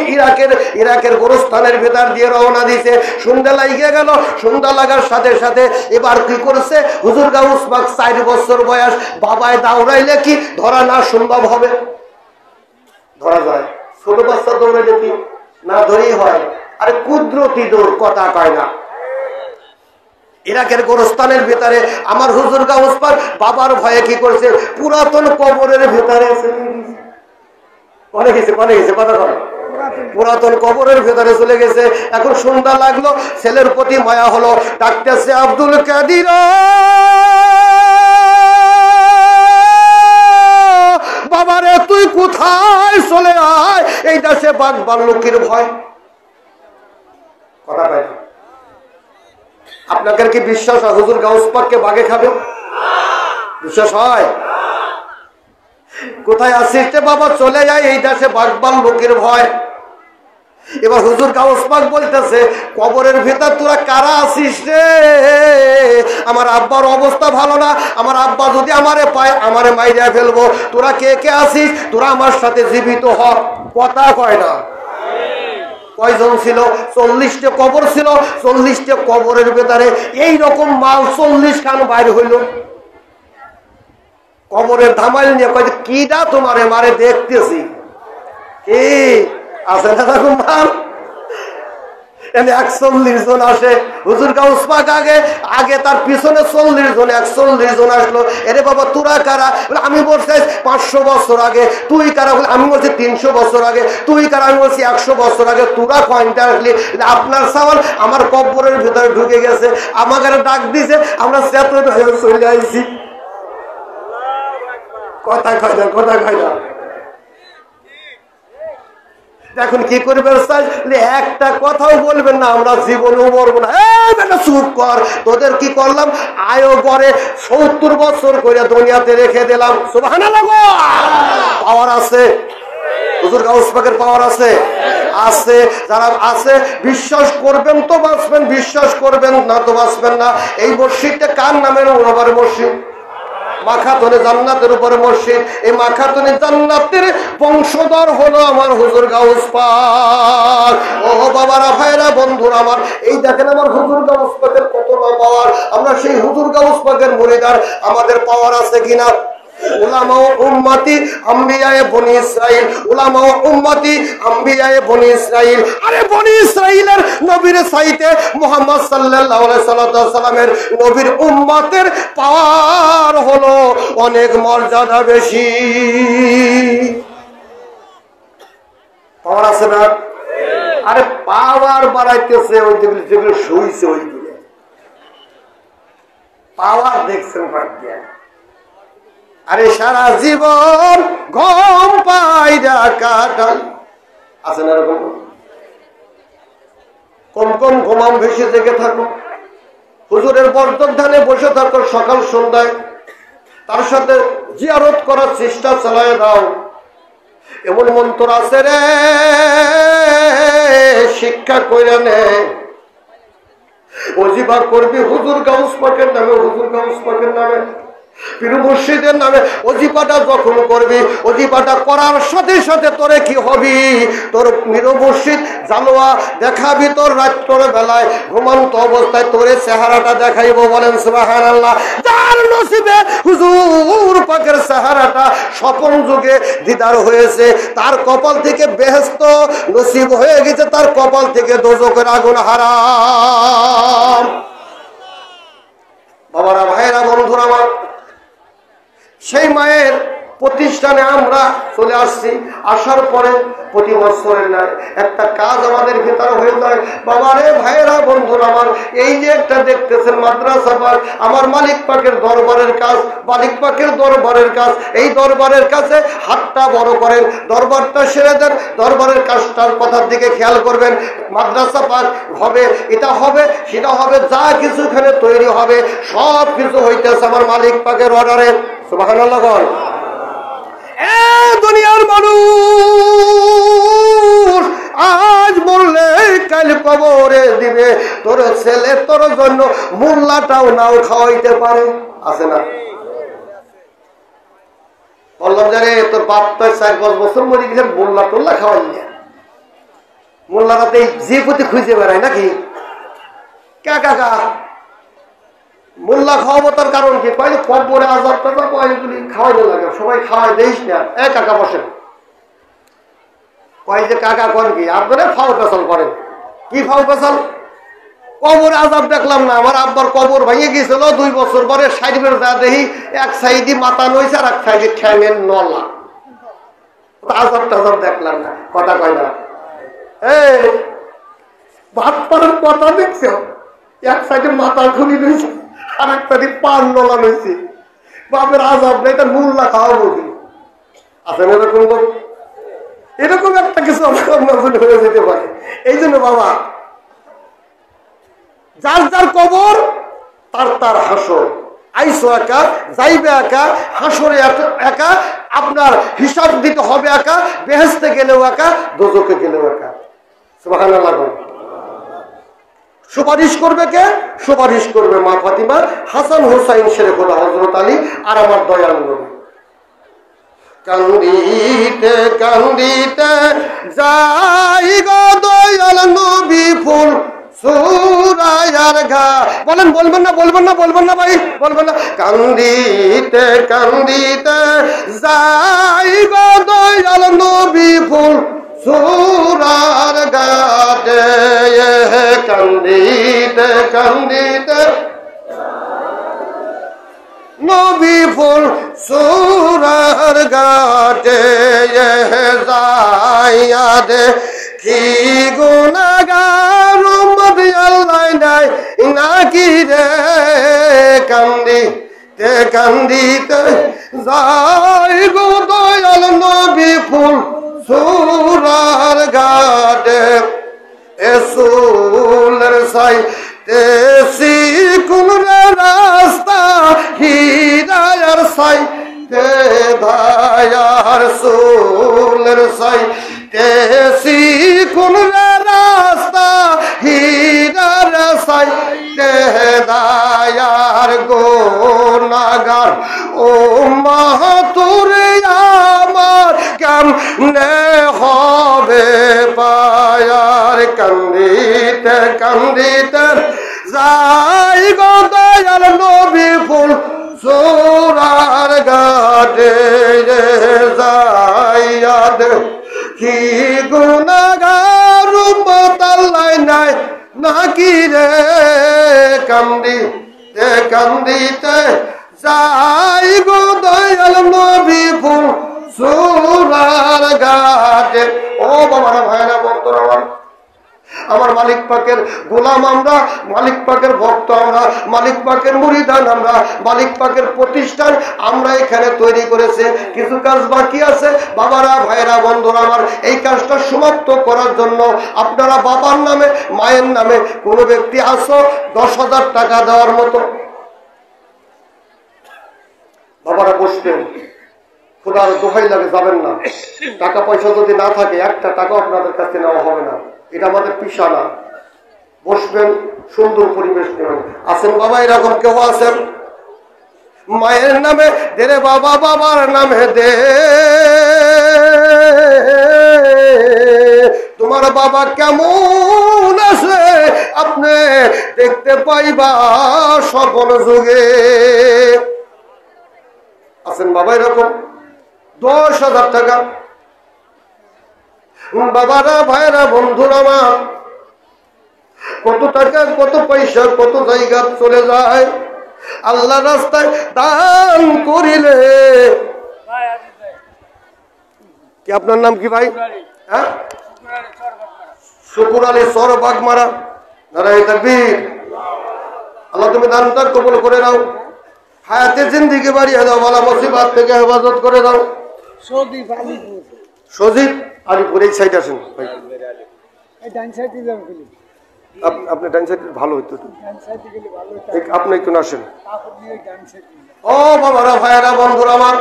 ইরাকের গোরস্থানের ভেতর দিয়ে রওনা দিছে, সন্ধ্যা লাগিয়ে গেল। সন্ধ্যা লাগার সাথে সাথে এবার কি করছে, হুজুর গাউস পাক 4 বছর বয়স, বাবায় দৌড়াইলে কি ধরা না সম্ভব হবে? ধরা যায়? ছোট বাচ্চা দৌড়াইলে কি না ধরেই হয়? আরে কুদরতি দৌড়, কথা কয় না। ইরাকের গোরস্তানের ভিতরে আমার হুজুর গাউস পাক বাবার ভয়ে কি করছে, পুরাতন কবরের ভিতরে কথা বলে, পুরাতন কবরের ভেতরে চলে গেছে। এখন সন্ধ্যা লাগলো, ছেলের প্রতি মায়া হলো, ডাকতেছে আব্দুল কাদির, বাবারে তুই কোথায়, চলে আয়, এই দেশে বাঘ ভাল্লুকের ভয়। কথা পাই আপনাদের কি বিশ্বাস হয় হুজুর গাউস পাককে বাঘে খাবে? বিশ্বাস হয়? কোথায় আসিস বাবা, চলে যায়, এই দেশে বাঘ ভাল্লুকের ভয়। এবার হুজুর গাউস পাক বলতেছে, কবরের ভেতর তোরা কারা আসিস রে? আমার আব্বার অবস্থা ভালো না, আমার আব্বা যদি আমারে পায় আমারে মাইরা ফেলবো। তোরা কে কে আসিস, তোরা আমার সাথে জীবিত হ। কথা কয় না। কয়জন ছিল? 40টা কবর ছিল। 40টা কবরের ভেতরে এইরকম মাল 40 খান বাইর হইল। কবরের ধামাইল নিয়ে কয়, কিটা তোমারে মারে দেখতেছি, কি আছে না এরকম মাল? 41 জন আসে হুজুর গাউস পাক আগে তার পিছনে 40 জন, 41 জন আসলো। এরে বাবা তোরা কারা? আমি বলছি 500 বছর আগে। তুই কারা? আমি বলছি 300 বছর আগে। তুই কারা? আমি বলছি 100 বছর আগে। তোরা কয়টা আসলি? আপনার সাওয়াল আমার কবরের ভিতরে ঢুকে গেছে, আমাকে ডাক দিছে, আমরা চলে আইছি। কথা কয় না, কথা কয় না। এখন কি করবে? একটা কথাও বলবেন না, আমরা জীবনেও বলবো না। চুপ কর, তোদের কি করলাম? আয়ো করে 70 বছর করে দুনিয়াতে রেখে দিলাম। সুবহানাল্লাহ। পাওয়ার আছে হুজুর গাউস পাকের, পাওয়ার আছে, আছে। যারা আছে বিশ্বাস করবেন তো বাঁচবেন, বিশ্বাস করবেন না তো বাঁচবেন না। এই মসজিদটা কার নামের? ওনার মসজিদ, মাখাতনে জান্নাতের উপরে মসজিদ। এই মাখাতনে জান্নাতের বংশধর হলো আমার হুজুর গাউস পাক। ও বাবারা, ভাইরা, বন্ধুরা আমার, এই দেখেন আমার হুজুর গাউস পাকের কত না পাওয়ার। আমরা সেই হুজুর গাউস পাকের মুরিদার, আমাদের পাওয়ার আছে কিনা? উলামা ও উম্মতি আম্বিয়ায়ে বনি ইসরাইল, উলামা ও উম্মতি আম্বিয়ায়ে বনি ইসরাইল। আরে বনি ইসরাইলের নবীর চাইতে মুহাম্মদ সাল্লাল্লাহু আলাইহি সাল্লামের নবীর উম্মতের পাওয়ার হলো অনেক মর্যাদা বেশি। পাওয়ার আছে না? আরে পাওয়ার বাড়াইতেছে ওই যেগুলো শুইছে, ওইগুলো পাওয়ার দেখছেন বাদ দিয়া। আরে সারা জীবন ঘুম পাইরা কাটাল, আছে না এরকম? কম কম ঘুমাম, ভেসে জেগে থাকো, হুজুরের বরদধানে বসে থাকো সকাল সন্ধ্যায়, তার সাথে জিয়ারত করার চেষ্টা চালায় দাও। এমন মন্ত্র আছে রে, শিক্ষা কইরা নে। ওজিফা করবি হুজুর গাউস পাকের নামে, হুজুর গাউস পাকের নামে, পীর মুর্শিদের নামে। অজিফাটা যখন করবি, অজিফাটা করার সাথে সাথে তোরে কি হবি? তোর পীর মুর্শিদ জানোয়া দেখাবি। তোর রাত্রের বেলায় ঘুমন্ত অবস্থায় তোরে চেহারাটা দেখাইব। বলেন সুবহানাল্লাহ। যার নসিবে হুজুর পাকের চেহারাটা স্বপন যুগে দিদার হয়েছে, তার কপাল থেকে বেহেশত নসিব হয়ে গেছে, তার কপাল থেকে দোজখের আগুন হারাম। বাবারা, ভাইরা, বন্ধুরা আমার, সেই মায়ের প্রতিষ্ঠানে আমরা চলে আসছি। আসার পরে প্রতি বছরের নয় একটা কাজ আমাদের ভিতরে হয়ে যায়। বাবারে, ভাইয়েরা, বন্ধুরা আমার, এই যে একটা দেখতেছেন মাদ্রাসা পাক, আমার মালিক পাকের দরবারের কাজ, মালিক পাকের দরবারের কাজ। এই দরবারের কাছে হাতটা বড় করেন, দরবারটা সেরে দেন, দরবারের কাজটার কথার দিকে খেয়াল করবেন। মাদ্রাসা পাক হবে, এটা হবে, সেটা হবে, যা কিছু এখানে তৈরি হবে সব কিছু হইতেছে আমার মালিক পাকের অর্ডারে। সুবহানাল্লাহ। দুনিয়ার মানুষ আজ বললে কাল কবরে দিবে। তোর ছেলে তোর জন্য মোল্লাটাও নাও খাওয়াইতে পারে, আছে না? বললাম যে রে, তোর বাপ তো 4-5 বছর মরে গেছে, মোল্লা টোল্লা খাওয়াই না। মোল্লারা তো যে প্রতি খুঁজে বেড়ায় নাকি? কাকা মোল্লা খাওয়াবো, তার কারণ কি? কয় কবরে আজাব টাজাব এগুলি খাওয়াইতে লাগে, সবাই খাওয়াই দেইস না। কাকা বসেন, কয় যে কাকা কন কি আপনারা ফাও পেছাল করেন? কি ফাও পেছাল? কবর আজাব দেখলাম না, আমার আব্বার কবর ভেঙে গেছিল 2 বছর পরে সাইডের যা দেখি এক সাইডে মাথা নইছে আর এক সাইডে ঠ্যাঙের নলা। আজাব টাজাব দেখলাম না, কথা কয় না। ভাত পাড়ার কথা দেখছো, এক সাইডে মাথা খুলি রয়েছে আর এক সাইডে পান নলা রয়েছে। বাপের আজাব নেই, এটা মুল্লা খাওয়া বলি আছে না এরকম লোক? এরকম একটা কিছু হয়ে যেতে পারে। এই জন্য বাবা, যার যার কবর তার তার হাসর, আইসো একা, যাইবে একা, হাসরে একা, আপনার হিসাব দিতে হবে একা, বেহেশতে গেলেও একা, দোজখে গেলেও একা। সুবহানাল্লাহ। সুপারিশ করবে কে? সুপারিশ করবে মা ফাতিমা, হাসান হুসাইন শেরে খোদা হযরত আলী আর আমার দয়াল নবী। কান্দিতে কান্দিতে যাই গো দয়াল নবী ফুল সুরায়ার ঘা। বলেন, বলবেন না, বলবেন না, বলবেন না ভাই, বলবেন না। কান্দিতে কান্দিতে যাই গো দয়াল নবী ফুল সুরার ঘাটে। কান্দিতে কান্দিতে নবী ফুল সুরার ঘাটে যাইয়া দে কি গুনাহগার উম্মত আল্লাহ নাই নাকি রে। কান্দিতে কান্দিতে যাই গো দয়াল নবী ফুল সুরার ঘাটে। এসুলের সাই তেসি কোন রাস্তা হীরার সাই তে ধায়ার সুলের সাই তেসি কোন রাস্তা হীরার সাই তে দায়ার গুনাহগার ও মাহতুরে আমার কেমনে হবে পায়ার। কান্দিতে কান্দিতে যাই গো দয়াল নবী ফুল সুরার ঘাটে যাইয়া দে কি গুনাহগার উম্মত আল্লাহ নাই নাকি রে। কান্দিতে কান্দিতে যাই গো দয়াল নবী ফুল সুরার ঘাটে। ও বাবারা, ভাইরা, বন্ধুরা, আমার মালিক পাকের গোলাম আমরা, মালিক পাকের ভক্ত আমরা, মালিক পাকের মুরিদান আমরা, মালিক পাকের প্রতিষ্ঠান আমরা এখানে তৈরি করেছে। কিছু কাজ বাকি আছে বাবারা, ভাইরা, বন্ধুরা আমার। এই কাজটা সমাপ্ত করার জন্য আপনারা বাবার নামে, মায়ের নামে কোন ব্যক্তি আসো 10,000 টাকা দেওয়ার মতো? বাবারা বসবেন, খোদার দোহাই লাগে যাবেন না। টাকা পয়সা যদি না থাকে একটা টাকা আপনাদের কাছে নেওয়া হবে না, এটা আমাদের পেশা না। বসবেন, সুন্দর পরিবেশ নেবেন। আছেন বাবা এরকম কেউ আছেন? মায়ের নামে দে রে বাবা, বাবার নামে দে। তোমার বাবা কেমন আছে আপনি দেখতে পাইবা স্বপ্ন যুগে। আছেন বাবা এরকম? 10,000 টাকা। বাবারা, ভাইরা, বন্ধুরা আমার, কত টাকা, কত পয়সা, কত জায়গা চলে যায় আল্লাহ রাস্তায় দান করিলে। কি আপনার নাম কি ভাই? হ্যাঁ, শুকুর আলী, সর বাগমারা। নারায়ে তাকবীর। আল্লাহ তুমি দানটা কবুল করে নাও, হায়াতে জিন্দেগি বাড়িয়ে দাও, বালা মুসিবত থেকে হেফাজত করে দাও। সজীব আলিপুর, এই সাইড আসেন ভাই, আপনি ডান সাইড ভালো হইতো, আপনি একটু আসেন। ও বাবারা, ভাইয়েরা, বন্ধুরা আমার,